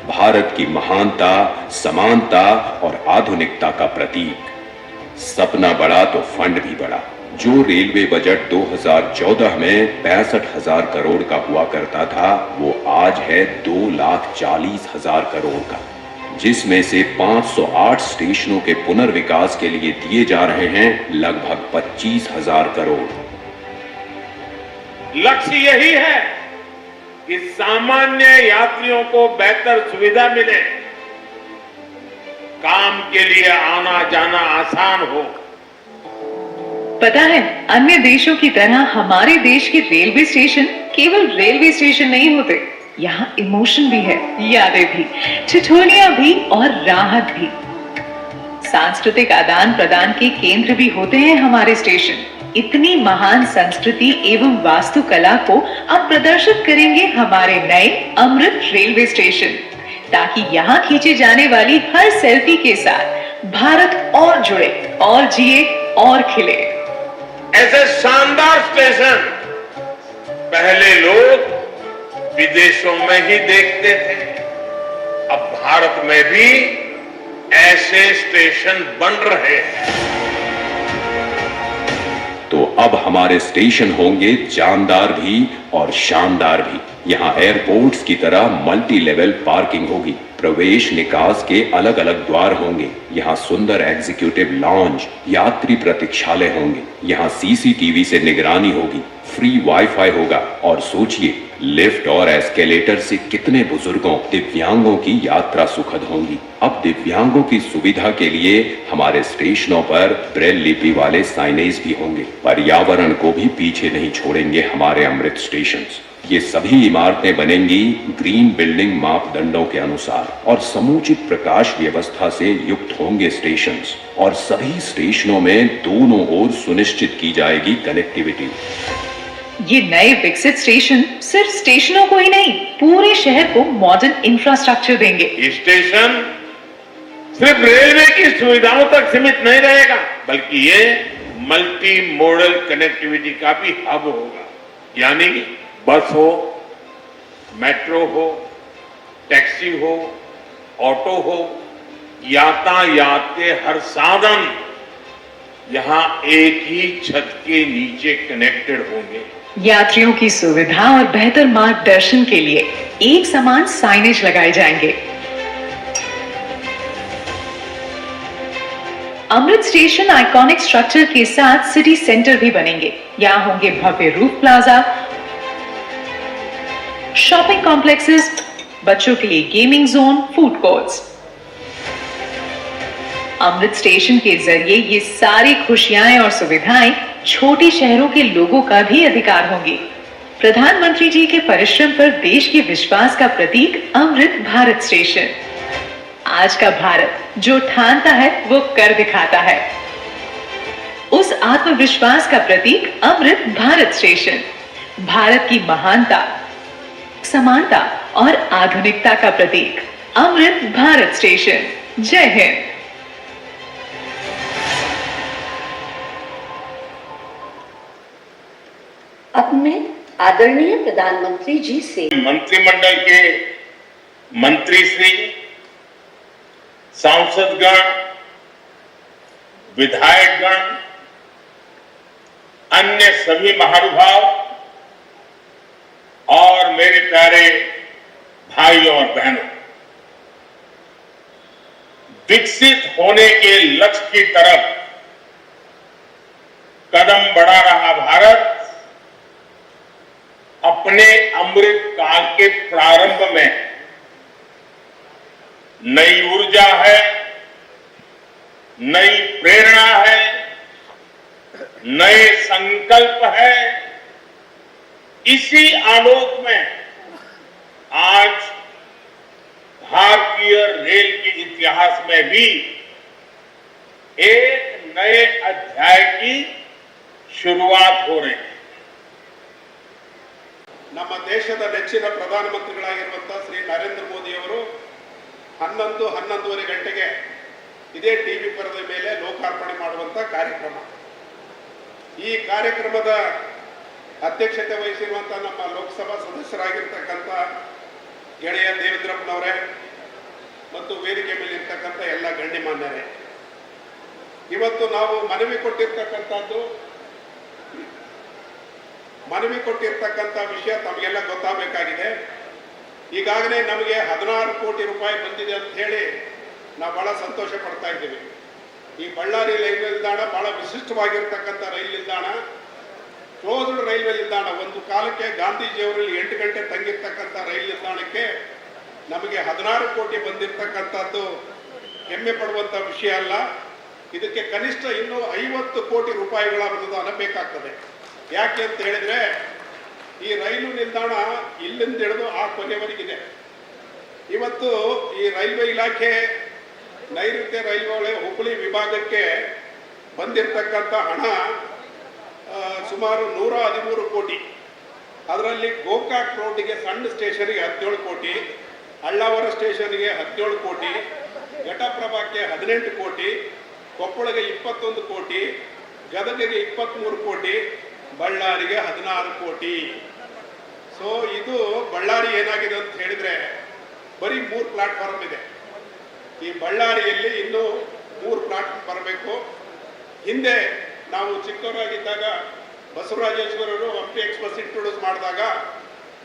Speaker 2: भारत की महानता, समानता और आधुनिकता का प्रतीक। सपना बड़ा तो फंड भी बड़ा। जो रेलवे बजट 2014 में 65,000 करोड़ का हुआ करता था, वो आज है 2,40,000 करोड़ का, जिसमें से 508 स्टेशनों के पुनर्विकास के लिए दिए जा रहे हैं लगभग 25,000 करोड़।
Speaker 9: लक्ष्य यही है कि सामान्य यात्रियों को बेहतर सुविधा मिले, काम के लिए आना जाना आसान हो।
Speaker 10: पता है, अन्य देशों की तरह हमारे देश के रेलवे स्टेशन केवल रेलवे स्टेशन नहीं होते, यहाँ इमोशन भी है, यादें भी, ठिठोलियां भी और राहत भी। सांस्कृतिक आदान प्रदान के केंद्र भी होते हैं हमारे स्टेशन। इतनी महान संस्कृति एवं वास्तुकला को अब प्रदर्शित करेंगे हमारे नए अमृत रेलवे स्टेशन, ताकि यहाँ खींचे जाने वाली हर सेल्फी के साथ भारत और जुड़े और जिए और खिले।
Speaker 9: ऐसे शानदार स्टेशन पहले लोग विदेशों में ही देखते थे, अब भारत में भी ऐसे स्टेशन बन रहे हैं।
Speaker 2: तो अब हमारे स्टेशन होंगे जानदार भी और शानदार भी। यहाँ एयरपोर्ट्स की तरह मल्टी लेवल पार्किंग होगी, प्रवेश निकास के अलग अलग द्वार होंगे। यहाँ सुंदर एग्जीक्यूटिव लॉन्ज, यात्री प्रतीक्षालय होंगे। यहाँ सीसीटीवी से निगरानी होगी, फ्री वाईफाई होगा। और सोचिए, लिफ्ट और एस्केलेटर से कितने बुजुर्गों, दिव्यांगों की यात्रा सुखद होंगी। अब दिव्यांगों की सुविधा के लिए हमारे स्टेशनों पर ब्रेल लिपि वाले साइनेज भी होंगे। पर्यावरण को भी पीछे नहीं छोड़ेंगे हमारे अमृत स्टेशन। ये सभी इमारतें बनेंगी ग्रीन बिल्डिंग मापदंडों के अनुसार और समुचित प्रकाश व्यवस्था से युक्त होंगे स्टेशन। और सभी स्टेशनों में दोनों ओर सुनिश्चित की जाएगी कनेक्टिविटी।
Speaker 10: ये नए विकसित स्टेशन सिर्फ स्टेशनों को ही नहीं, पूरे शहर को मॉडर्न इंफ्रास्ट्रक्चर देंगे।
Speaker 9: स्टेशन सिर्फ रेलवे की सुविधाओं तक सीमित नहीं रहेगा, बल्कि ये मल्टी मॉडल कनेक्टिविटी का भी हब होगा। यानी बस हो, मेट्रो हो, टैक्सी हो, ऑटो हो, यातायात के हर साधन यहां एक ही छत के नीचे कनेक्टेड होंगे।
Speaker 10: यात्रियों की सुविधा और बेहतर मार्गदर्शन के लिए एक समान साइनेज लगाए जाएंगे। अमृत स्टेशन आइकॉनिक स्ट्रक्चर के साथ सिटी सेंटर भी बनेंगे। यहाँ होंगे भव्य रूफ प्लाजा, शॉपिंग कॉम्प्लेक्सेस, बच्चों के लिए गेमिंग जोन, फूड कोर्ट्स। अमृत स्टेशन के जरिए ये सारी खुशियां और सुविधाएं छोटे शहरों के लोगों का भी अधिकार होंगी। प्रधानमंत्री जी के परिश्रम पर देश के विश्वास का प्रतीक अमृत भारत स्टेशन। आज का भारत जो ठानता है वो कर दिखाता है। उस आत्मविश्वास का प्रतीक अमृत भारत स्टेशन। भारत की महानता, समानता और आधुनिकता का प्रतीक अमृत भारत स्टेशन। जय हिंद।
Speaker 3: अब मैं आदरणीय प्रधानमंत्री जी से
Speaker 9: मंत्रिमंडल के मंत्री श्री, सांसदगण, विधायकगण, अन्य सभी महानुभाव और मेरे प्यारे भाइयों और बहनों, विकसित होने के लक्ष्य की तरफ कदम बढ़ा रहा भारत अपने अमृत काल के प्रारंभ में नई ऊर्जा है, नई प्रेरणा है, नए संकल्प है। इसी आलोक में आज भारतीय रेल के इतिहास में भी एक नए अध्याय की शुरुआत हो रही है।
Speaker 7: ನಮ್ಮ ದೇಶದ ನೆಚ್ಚಿನ ಪ್ರಧಾನಮಂತ್ರಿಗಳಾಗಿರುವಂತಹ ಶ್ರೀ ನರೇಂದ್ರ ಮೋದಿ ಅವರು 11:30 ಗಂಟೆಗೆ ಇದೇ ಟಿವಿ ಪರದೆ ಮೇಲೆ ಲೋಕಾರ್ಪಣೆ ಮಾಡುವಂತ ಕಾರ್ಯಕ್ರಮ. ಈ ಕಾರ್ಯಕ್ರಮದ ಅಧ್ಯಕ್ಷತೆ ವಹಿಸಿರುವಂತಹ ನಮ್ಮ ಲೋಕಸಭಾ ಸದಸ್ಯರಾಗಿರ್ತಕ್ಕಂಥ ಗೆಳೆಯ ದೇವೇಂದ್ರಪ್ಪನವರೇ ಮತ್ತು ವೇದಿಕೆ ಮೇಲೆ ಇರ್ತಕ್ಕಂಥ ಎಲ್ಲ ಗಣ್ಯಮಾನ್ಯರೇ, ಇವತ್ತು ನಾವು ಮನವಿ ಕೊಟ್ಟಿರ್ತಕ್ಕಂಥ ವಿಷಯ ತಮಗೆಲ್ಲ ಗೊತ್ತಾಗಬೇಕಾಗಿದೆ. ಈಗಾಗಲೇ ನಮಗೆ 16 ಕೋಟಿ ರೂಪಾಯಿ ಬಂದಿದೆ ಅಂತ ಹೇಳಿ ನಾವು ಬಹಳ ಸಂತೋಷ ಪಡ್ತಾ ಇದ್ದೀವಿ. ಈ ಬಳ್ಳಾರಿ ರೈಲ್ವೆ ನಿಲ್ದಾಣ ಬಹಳ ವಿಶಿಷ್ಟವಾಗಿರ್ತಕ್ಕಂಥ ರೈಲು ನಿಲ್ದಾಣ, ಕ್ಲೋಸ್ಡ್ ರೈಲ್ವೆ ನಿಲ್ದಾಣ. ಒಂದು ಕಾಲಕ್ಕೆ ಗಾಂಧೀಜಿಯವರಲ್ಲಿ 8 ಗಂಟೆ ತಂಗಿರ್ತಕ್ಕಂಥ ರೈಲು ನಿಲ್ದಾಣಕ್ಕೆ ನಮಗೆ 16 ಕೋಟಿ ಬಂದಿರತಕ್ಕಂಥದ್ದು ಹೆಮ್ಮೆ ಪಡುವಂಥ ವಿಷಯ ಅಲ್ಲ. ಇದಕ್ಕೆ ಕನಿಷ್ಠ ಇನ್ನೂ 50 ಕೋಟಿ ರೂಪಾಯಿಗಳ ಅನುದಾನ ಬೇಕಾಗ್ತದೆ. ಯಾಕೆ ಅಂತ ಹೇಳಿದ್ರೆ ಈ ರೈಲು ನಿಲ್ದಾಣ ಇಲ್ಲಿಂದ ಹಿಡಿದು ಆ ಕೊನೆಯವರೆಗಿದೆ. ಇವತ್ತು ಈ ರೈಲ್ವೆ ಇಲಾಖೆ ನೈಋತ್ಯ ರೈಲ್ವೆ ಹುಬ್ಬಳ್ಳಿ ವಿಭಾಗಕ್ಕೆ ಬಂದಿರತಕ್ಕಂಥ ಹಣ ಸುಮಾರು 113 ಕೋಟಿ. ಅದರಲ್ಲಿ ಗೋಕಾಕ್ ರೋಡ್ಗೆ ಸಣ್ಣ ಸ್ಟೇಷನ್ಗೆ 17 ಕೋಟಿ, ಅಳ್ಳಾವರ ಸ್ಟೇಷನ್ಗೆ 17 ಕೋಟಿ, ಘಟಪ್ರಭಾಕ್ಕೆ 18 ಕೋಟಿ, ಕೊಪ್ಪಳಗೆ 21 ಕೋಟಿ, ಗದಗಿಗೆ 23 ಕೋಟಿ, ಬಳ್ಳಾರಿಗೆ 16 ಕೋಟಿ. ಸೊ ಇದು ಬಳ್ಳಾರಿ ಏನಾಗಿದೆ ಅಂತ ಹೇಳಿದ್ರೆ ಬರೀ 3 ಪ್ಲಾಟ್ಫಾರ್ಮ್ ಇದೆ. ಈ ಬಳ್ಳಾರಿಯಲ್ಲಿ ಇನ್ನೂ 3 ಪ್ಲಾಟ್ಫಾರ್ಮ್ ಬರಬೇಕು. ಹಿಂದೆ ನಾವು ಚಿಕ್ಕವರಾಗಿದ್ದಾಗ
Speaker 5: ಬಸವರಾಜೇಶ್ವರರು ಹಂಪಿ ಎಕ್ಸ್ಪ್ರೆಸ್ ಇಂಟ್ರೊಡ್ಯೂಸ್ ಮಾಡಿದಾಗ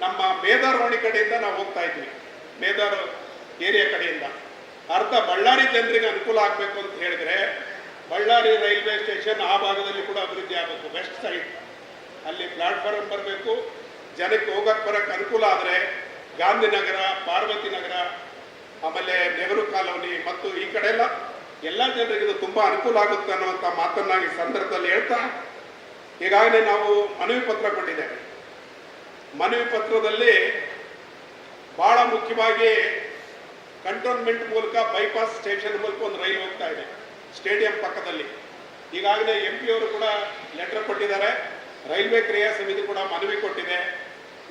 Speaker 5: ನಮ್ಮ ಮೇದಾರ್ ವಾಣಿ ಕಡೆಯಿಂದ ನಾವು ಹೋಗ್ತಾ ಇದ್ವಿ, ಮೇದಾರ್ ಏರಿಯಾ ಕಡೆಯಿಂದ. ಅರ್ಧ ಬಳ್ಳಾರಿ ಜನರಿಗೆ ಅನುಕೂಲ ಆಗಬೇಕು ಅಂತ ಹೇಳಿದ್ರೆ ಬಳ್ಳಾರಿ ರೈಲ್ವೆ ಸ್ಟೇಷನ್ ಆ ಭಾಗದಲ್ಲಿ ಕೂಡ ಅಭಿವೃದ್ಧಿ ಆಗಬೇಕು. ವೆಸ್ಟ್ ಸೈಡ್ ಅಲ್ಲಿ ಪ್ಲಾಟ್ಫಾರ್ಮ್ ಬರಬೇಕು, ಜನಕ್ಕೆ ಹೋಗಕ್ಕೆ ಬರೋಕ್ಕೆ ಅನುಕೂಲ. ಆದರೆ ಗಾಂಧಿನಗರ, ಪಾರ್ವತಿ ನಗರ, ಆಮೇಲೆ ನೆಹರು ಕಾಲೋನಿ ಮತ್ತು ಈ ಕಡೆ ಎಲ್ಲ ಜನರಿಗೆ ಇದು ತುಂಬ ಅನುಕೂಲ ಆಗುತ್ತೆ ಅನ್ನುವಂಥ ಮಾತನ್ನ ಈ ಸಂದರ್ಭದಲ್ಲಿ ಹೇಳ್ತಾ, ಈಗಾಗಲೇ ನಾವು ಮನವಿ ಪತ್ರ ಕೊಟ್ಟಿದ್ದೇವೆ. ಮನವಿ ಪತ್ರದಲ್ಲಿ ಬಹಳ ಮುಖ್ಯವಾಗಿ ಕಂಟೋನ್ಮೆಂಟ್ ಮೂಲಕ ಬೈಪಾಸ್ ಸ್ಟೇಷನ್ ಮೂಲಕ ಒಂದು ರೈಲು ಹೋಗ್ತಾ ಇದೆ ಸ್ಟೇಡಿಯಂ ಪಕ್ಕದಲ್ಲಿ. ಈಗಾಗಲೇ MP ಅವರು ಕೂಡ ಲೆಟರ್ ಕೊಟ್ಟಿದ್ದಾರೆ, ರೈಲ್ವೆ ಕ್ರಿಯಾ ಸಮಿತಿ ಕೂಡ ಮನವಿ ಕೊಟ್ಟಿದೆ.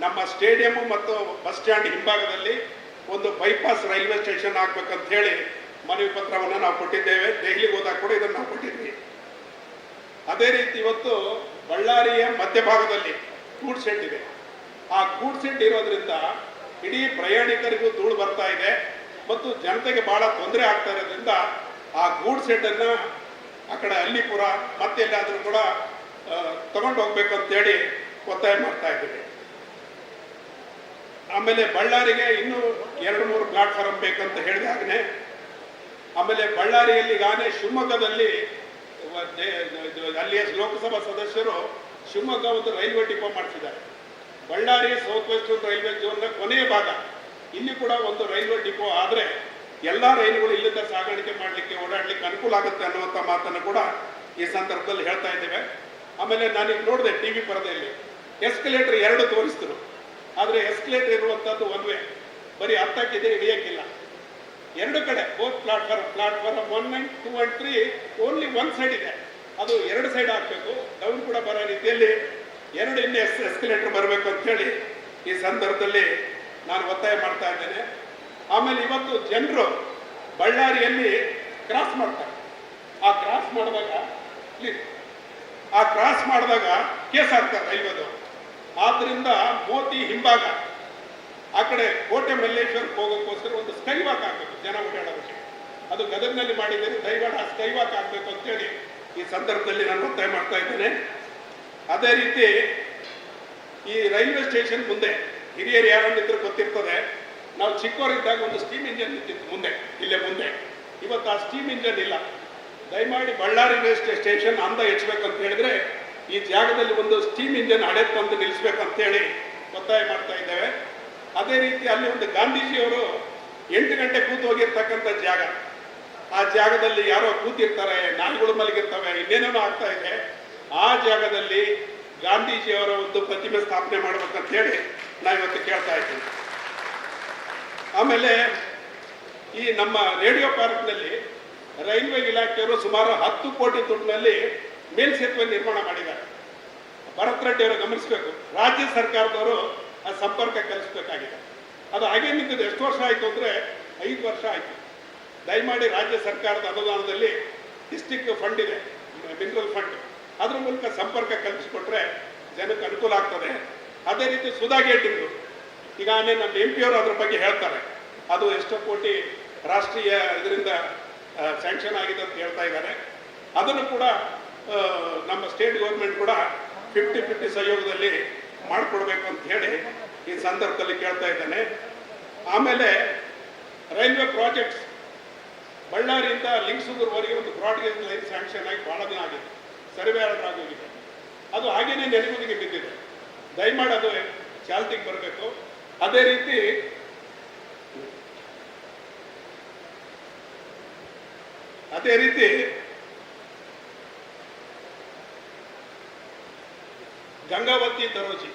Speaker 5: ನಮ್ಮ ಸ್ಟೇಡಿಯಂ ಮತ್ತು ಬಸ್ ಸ್ಟ್ಯಾಂಡ್ ಹಿಂಭಾಗದಲ್ಲಿ ಒಂದು ಬೈಪಾಸ್ ರೈಲ್ವೆ ಸ್ಟೇಷನ್ ಆಗ್ಬೇಕಂತ ಹೇಳಿ ಮನವಿ ಪತ್ರವನ್ನು ನಾವು ಕೊಟ್ಟಿದ್ದೇವೆ. ದೆಹಲಿಗೆ ಹೋದಾಗ ಕೂಡ ಇದನ್ನು ನಾವು ಕೊಟ್ಟಿದ್ವಿ. ಅದೇ ರೀತಿ ಇವತ್ತು ಬಳ್ಳಾರಿಯ ಮಧ್ಯಭಾಗದಲ್ಲಿ ಗೂಡ್ ಶೆಡ್ ಇದೆ. ಆ ಗೂಡ್ ಶೆಡ್ ಇರೋದ್ರಿಂದ ಇಡೀ ಪ್ರಯಾಣಿಕರಿಗೂ ಧೂಳು ಬರ್ತಾ ಇದೆ ಮತ್ತು ಜನತೆಗೆ ಬಹಳ ತೊಂದರೆ ಆಗ್ತಾ ಇರೋದ್ರಿಂದ ಆ ಗೂಡ್ ಶೆಡ್ ಅನ್ನ ಆ ಕಡೆ ಅಲ್ಲಿಪುರ ಮತ್ತೆಲ್ಲಾದ್ರೂ ಕೂಡ ತಗೊಂಡು ಹೋಗ್ಬೇಕು ಅಂತೇಳಿ ಒತ್ತಾಯ ಮಾಡ್ತಾ ಇದ್ದೀವಿ. ಆಮೇಲೆ ಬಳ್ಳಾರಿಗೆ ಇನ್ನೂ 2-3 ಪ್ಲಾಟ್ಫಾರ್ಮ್ ಬೇಕಂತ ಹೇಳಿದಾಗನೆ, ಆಮೇಲೆ ಬಳ್ಳಾರಿಯಲ್ಲಿ ಈಗಾಗಲೇ ಶಿವಮೊಗ್ಗದಲ್ಲಿ ಅಲ್ಲಿಯ ಲೋಕಸಭಾ ಸದಸ್ಯರು ಶಿವಮೊಗ್ಗ ಒಂದು ರೈಲ್ವೆ ಡಿಪೋ ಮಾಡಿಸಿದ್ದಾರೆ. ಬಳ್ಳಾರಿ ಸೌತ್ ವೆಸ್ಟರ್ನ್ ರೈಲ್ವೆ ಝೋನ್ನ ಕೊನೆಯ ಭಾಗ ಇಲ್ಲಿ ಕೂಡ ಒಂದು ರೈಲ್ವೆ ಡಿಪೋ ಆದರೆ ಎಲ್ಲ ರೈಲುಗಳು ಇಲ್ಲಿಂದ ಸಾಗಾಣಿಕೆ ಮಾಡಲಿಕ್ಕೆ ಓಡಾಡಲಿಕ್ಕೆ ಅನುಕೂಲ ಆಗುತ್ತೆ ಅನ್ನುವಂಥ ಮಾತನ್ನು ಕೂಡ ಈ ಸಂದರ್ಭದಲ್ಲಿ ಹೇಳ್ತಾ ಇದ್ದೇವೆ. ಆಮೇಲೆ ನಾನೀಗ ನೋಡಿದೆ TV ಪರದೆಯಲ್ಲಿ ಎಸ್ಕಲೇಟರ್ 2 ತೋರಿಸಿದ್ರು, ಆದರೆ ಎಸ್ಕಲೇಟರ್ ಇರುವಂಥದ್ದು ಒನ್ ವೇ, ಬರೀ ಹತ್ತಕ್ಕಿದೆ, ಇಳಿಯಕ್ಕಿಲ್ಲ. 2 ಕಡೆ both platform 1 and 2 and 3 only 1 side ಇದೆ, ಅದು 2 ಸೈಡ್ ಆಗಬೇಕು. ಡೌನ್ ಕೂಡ ಬರೋ ರೀತಿಯಲ್ಲಿ 2 ಇನ್ನೂ ಎಸ್ಕಲೇಟರ್ ಬರಬೇಕು ಅಂತ ಹೇಳಿ ಈ ಸಂದರ್ಭದಲ್ಲಿ ನಾನು ಒತ್ತಾಯ ಮಾಡ್ತಾ ಇದ್ದೇನೆ. ಆಮೇಲೆ ಇವತ್ತು ಜನರು ಬಳ್ಳಾರಿಯಲ್ಲಿ ಕ್ರಾಸ್ ಮಾಡ್ತಾರೆ. ಆ ಕ್ರಾಸ್ ಮಾಡಿದಾಗ ಕೇಸ್ ಆಗ್ತಾರೆ ರೈಲ್ವೆದವರು. ಆದ್ರಿಂದ ಮೋತಿ ಹಿಂಭಾಗ ಆ ಕಡೆ ಕೋಟೆ ಮಲ್ಲೇಶ್ವರಕ್ಕೆ ಹೋಗೋಕ್ಕೋಸ್ಕರ ಒಂದು ಸ್ಕೈ ವಾಕ್ ಆಗಬೇಕು ಜನ ಓಡಾಡೋದಕ್ಕೆ. ಅದು ಗದಗನಲ್ಲಿ ಮಾಡಿದ್ದೇನೆ, ದಯಮಾಡಿ ಆ ಸ್ಕೈ ವಾಕ್ ಆಗಬೇಕು ಅಂತೇಳಿ ಈ ಸಂದರ್ಭದಲ್ಲಿ ನಾನು ಒತ್ತಾಯ ಮಾಡ್ತಾ ಇದ್ದೇನೆ. ಅದೇ ರೀತಿ ಈ ರೈಲ್ವೆ ಸ್ಟೇಷನ್ ಮುಂದೆ ಹಿರಿಯರು ಯಾರನ್ನಿದ್ರು ಗೊತ್ತಿರ್ತದೆ, ನಾವು ಚಿಕ್ಕವರಿದ್ದಾಗ ಒಂದು ಸ್ಟೀಮ್ ಇಂಜನ್ ಇದ್ದಿತ್ತು ಮುಂದೆ, ಇಲ್ಲೇ ಮುಂದೆ. ಇವತ್ತು ಆ ಸ್ಟೀಮ್ ಇಂಜನ್ ಇಲ್ಲ. ದಯಮಾಡಿ ಬಳ್ಳಾರಿ ರೈಲ್ವೆ ಸ್ಟೇಷನ್ ಅಂದ ಹೆಚ್ಚಬೇಕಂತ ಹೇಳಿದ್ರೆ ಈ ಜಾಗದಲ್ಲಿ ಒಂದು ಸ್ಟೀಮ್ ಇಂಜನ್ ಹಳೆ ತಂದು ನಿಲ್ಲಿಸ್ಬೇಕಂತೇಳಿ ಒತ್ತಾಯ ಮಾಡ್ತಾ ಇದ್ದೇವೆ. ಅದೇ ರೀತಿ ಅಲ್ಲಿ ಒಂದು ಗಾಂಧೀಜಿಯವರು 8 ಗಂಟೆ ಕೂತು ಹೋಗಿರ್ತಕ್ಕಂಥ ಜಾಗ, ಆ ಜಾಗದಲ್ಲಿ ಯಾರೋ ಕೂತಿರ್ತಾರೆ, ನಾಯಿಗಳು ಮಲಗಿರ್ತವೆ, ಇನ್ನೇನೇನೋ ಆಗ್ತಾ ಇದೆ. ಆ ಜಾಗದಲ್ಲಿ ಗಾಂಧೀಜಿಯವರ ಒಂದು ಪ್ರತಿಮೆ ಸ್ಥಾಪನೆ ಮಾಡ್ಬೇಕಂತ ಹೇಳಿ ನಾವಿವತ್ತು ಕೇಳ್ತಾ ಇದ್ದೀವಿ. ಆಮೇಲೆ ಈ ನಮ್ಮ ರೇಡಿಯೋ ಪಾರ್ಕ್ನಲ್ಲಿ ರೈಲ್ವೆ ಇಲಾಖೆಯವರು ಸುಮಾರು 10 ಕೋಟಿ ದುಡ್ಡಿನಲ್ಲಿ ಮೇಲ್ಸೇತುವೆ ನಿರ್ಮಾಣ ಮಾಡಿದ್ದಾರೆ. ಭರತ್ ರೆಡ್ಡಿ ಅವರು ಗಮನಿಸಬೇಕು, ರಾಜ್ಯ ಸರ್ಕಾರದವರು ಆ ಸಂಪರ್ಕ ಕಲಿಸಬೇಕಾಗಿದೆ. ಅದು ಹಾಗೆ ನಿಂತಿದ್ದು ಎಷ್ಟು ವರ್ಷ ಆಯಿತು ಅಂದರೆ 5 ವರ್ಷ ಆಯಿತು. ದಯಮಾಡಿ ರಾಜ್ಯ ಸರ್ಕಾರದ ಅನುದಾನದಲ್ಲಿ ಡಿಸ್ಟಿಕ್ ಫಂಡ್ ಇದೆ, ಮಿನರಲ್ ಫಂಡ್, ಅದ್ರ ಮೂಲಕ ಸಂಪರ್ಕ ಕಲ್ಪಿಸಿಕೊಟ್ರೆ ಜನಕ್ಕೆ ಅನುಕೂಲ ಆಗ್ತದೆ. ಅದೇ ರೀತಿ ಸುಧಾ ಗೇಟಿಂದು ಈಗಾಗಲೇ ನಮ್ಮ MP ಅವರು ಅದ್ರ ಬಗ್ಗೆ ಹೇಳ್ತಾರೆ, ಅದು ಎಷ್ಟೋ ಕೋಟಿ ರಾಷ್ಟ್ರೀಯ ಇದರಿಂದ ಸ್ಯಾಂಕ್ಷನ್ ಆಗಿದೆ ಅಂತ ಹೇಳ್ತಾ ಇದ್ದಾರೆ. ಅದನ್ನು ಕೂಡ ನಮ್ಮ ಸ್ಟೇಟ್ ಗೌರ್ಮೆಂಟ್ ಕೂಡ 50-50 ಸಹಯೋಗದಲ್ಲಿ ಮಾಡಿಕೊಡ್ಬೇಕು ಅಂತ ಹೇಳಿ ಈ ಸಂದರ್ಭದಲ್ಲಿ ಕೇಳ್ತಾ ಇದ್ದೇನೆ. ಆಮೇಲೆ ರೈಲ್ವೆ ಪ್ರಾಜೆಕ್ಟ್ಸ್ ಬಳ್ಳಾರಿಯಿಂದ ಲಿಂಗಸೂಗೂರುವರೆಗೆ ಒಂದು ಬ್ರಾಡ್ಗೇಜ್ ಲೈನ್ ಸ್ಯಾಂಕ್ಷನ್ ಆಗಿ ಬಹಳ ದಿನ ಆಗಿದೆ, ಸರ್ವೆ ಆಗೋಗಿದೆ. ಅದು ಹಾಗೇನೆ ನೆನೆಗುದಿಗೆ ಬಿದ್ದಿದೆ. ದಯಮಾಡಿ ಅದು ಚಾಲ್ತಿಗೆ ಬರಬೇಕು. ಅದೇ ರೀತಿ ಗಂಗಾವತಿ ದರೋಜಿ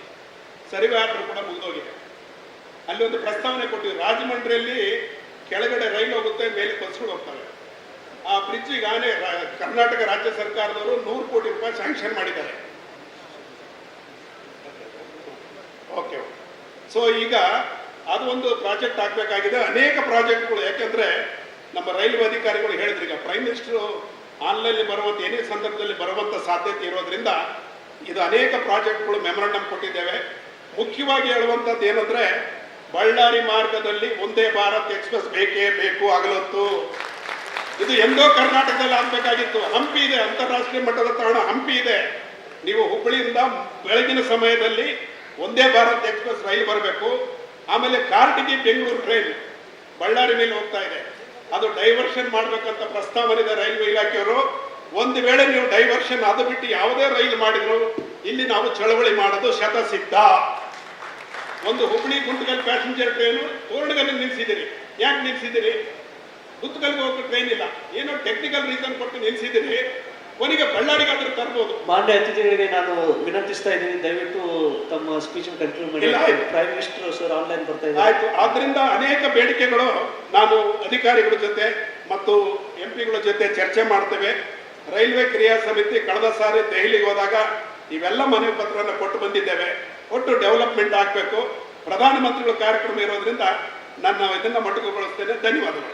Speaker 5: ಸರ್ವೆ ಆರ್ಡರ್ ಕೂಡ ಮುಗಿದೋಗಿದೆ. ಅಲ್ಲಿ ಒಂದು ಪ್ರಸ್ತಾವನೆ ಕೊಟ್ಟಿದ್ರು, ರಾಜಮಂಡ್ರಿಯಲ್ಲಿ ಕೆಳಗಡೆ ರೈಲು ಹೋಗುತ್ತೆ, ಮೇಲೆ ಬಸ್ಗಳು ಹೋಗ್ತವೆ. ಆ ಬ್ರಿಡ್ಜ್ ಈಗಾಗಲೇ ಕರ್ನಾಟಕ ರಾಜ್ಯ ಸರ್ಕಾರದವರು 100 ಕೋಟಿ ರೂಪಾಯಿ ಸ್ಯಾಂಕ್ಷನ್ ಮಾಡಿದ್ದಾರೆ. ಓಕೆ, ಸೊ ಈಗ ಅದು ಒಂದು ಪ್ರಾಜೆಕ್ಟ್ ಆಗಬೇಕಾಗಿದೆ. ಅನೇಕ ಪ್ರಾಜೆಕ್ಟ್ಗಳು, ಯಾಕೆಂದ್ರೆ ನಮ್ಮ ರೈಲ್ವೆ ಅಧಿಕಾರಿಗಳು ಹೇಳಿದ್ರು, ಈಗ ಪ್ರೈಮ್ ಮಿನಿಸ್ಟರ್ ಆನ್ಲೈನ್ ಬರುವಂಥ ಏನೇ ಸಂದರ್ಭದಲ್ಲಿ ಬರುವಂಥ ಸಾಧ್ಯತೆ ಇರೋದ್ರಿಂದ ಇದು ಅನೇಕ ಪ್ರಾಜೆಕ್ಟ್ಗಳು ಮೆಮೊರಂಡಮ್ ಕೊಟ್ಟಿದ್ದೇವೆ. ಮುಖ್ಯವಾಗಿ ಹೇಳುವಂಥದ್ದು ಏನಂದ್ರೆ, ಬಳ್ಳಾರಿ ಮಾರ್ಗದಲ್ಲಿ ಒಂದೇ ಭಾರತ್ ಎಕ್ಸ್ಪ್ರೆಸ್ ಬೇಕೇ ಬೇಕು ಆಗಲೊತ್ತು. ಇದು ಎಂದೋ ಕರ್ನಾಟಕದಲ್ಲಿ ಆಗಬೇಕಾಗಿತ್ತು. ಹಂಪಿ ಇದೆ, ಅಂತಾರಾಷ್ಟ್ರೀಯ ಮಟ್ಟದ ತಾಣ ಹಂಪಿ ಇದೆ.
Speaker 11: ನೀವು ಹುಬ್ಬಳ್ಳಿಯಿಂದ ಬೆಳಗಿನ ಸಮಯದಲ್ಲಿ ಒಂದೇ ಭಾರತ್ ಎಕ್ಸ್ಪ್ರೆಸ್ ರೈಲು ಬರಬೇಕು. ಆಮೇಲೆ ಕಾರ್ಟಿಗಿ ಬೆಂಗಳೂರು ಟ್ರೈನ್ ಬಳ್ಳಾರಿ ಮೇಲೆ ಹೋಗ್ತಾ ಇದೆ, ಅದು ಡೈವರ್ಷನ್ ಮಾಡಬೇಕಂತ ಪ್ರಸ್ತಾವನೆ ಇದೆ ರೈಲ್ವೆ ಇಲಾಖೆಯವರು. ಒಂದು ವೇಳೆ ನೀವು ಡೈವರ್ಷನ್ ಅದು ಬಿಟ್ಟು ಯಾವುದೇ ರೈಲು ಮಾಡಿದ್ರು ಇಲ್ಲಿ ನಾವು ಚಳವಳಿ ಮಾಡೋದು ಶತಸಿದ್ಧ. ಒಂದು ಹುಬ್ಬಳ್ಳಿ ಗುಂಟಕಲ್ ಪ್ಯಾಸೆಂಜರ್ ಟ್ರೈನು ತೋರಣಗಲ್ ನಿಲ್ಸಿದಿರಿ, ಯಾಕೆ ನಿಲ್ಸಿದಿರಿ? ಗುಂಟಕಲ್ಗೆ ಹೋಗೋ ಟ್ರೈನ್ ಇಲ್ಲ, ಏನೋ ಟೆಕ್ನಿಕಲ್ ರೀಸನ್ ಕೊಟ್ಟು ನಿಲ್ಸಿದಿರಿ. ಕೊನೆಗೆ ಬಳ್ಳಾರಿಗಾದ್ರೂ ತರ್ಬೋದು.
Speaker 12: ಮಾನ್ಯ ಅತಿಥಿಗಳಿಗೆ ನಾನು ವಿನಂತಿಸ್ತಾ ಇದ್ದೀನಿ, ದಯವಿಟ್ಟು ತಮ್ಮ ಸ್ಪೀಚ್ ಕಂಟಿನ್ಯೂ ಮಾಡಿ. ಪ್ರೈಮ್ ಮಿನಿಸ್ಟರ್ ಸರ್ ಆನ್ಲೈನ್ ಬರ್ತಾ ಇದ್ದಾರೆ.
Speaker 11: ಆಯ್ತು. ಆದ್ರಿಂದ ಅನೇಕ ಬೇಡಿಕೆಗಳು ನಾನು ಅಧಿಕಾರಿಗಳ ಜೊತೆ ಮತ್ತು ಎಂಪಿಗಳ ಜೊತೆ ಚರ್ಚೆ ಮಾಡ್ತೇವೆ. ರೈಲ್ವೆ ಕ್ರಿಯಾ ಸಮಿತಿ ಕಳೆದ ಸಾರಿ ದೆಹಲಿಗೆ ಹೋದಾಗ ಇವೆಲ್ಲ ಮನವಿ ಪತ್ರವನ್ನು ಕೊಟ್ಟು ಬಂದಿದ್ದೇವೆ. ಒಟ್ಟು ಡೆವಲಪ್ಮೆಂಟ್ ಆಗಬೇಕು. ಪ್ರಧಾನಮಂತ್ರಿಗಳ ಕಾರ್ಯಕ್ರಮ ಇರೋದ್ರಿಂದ ನನ್ನ ಇದನ್ನ ಮೊಟಕುಗೊಳಿಸ್ತೇನೆ. ಧನ್ಯವಾದಗಳು.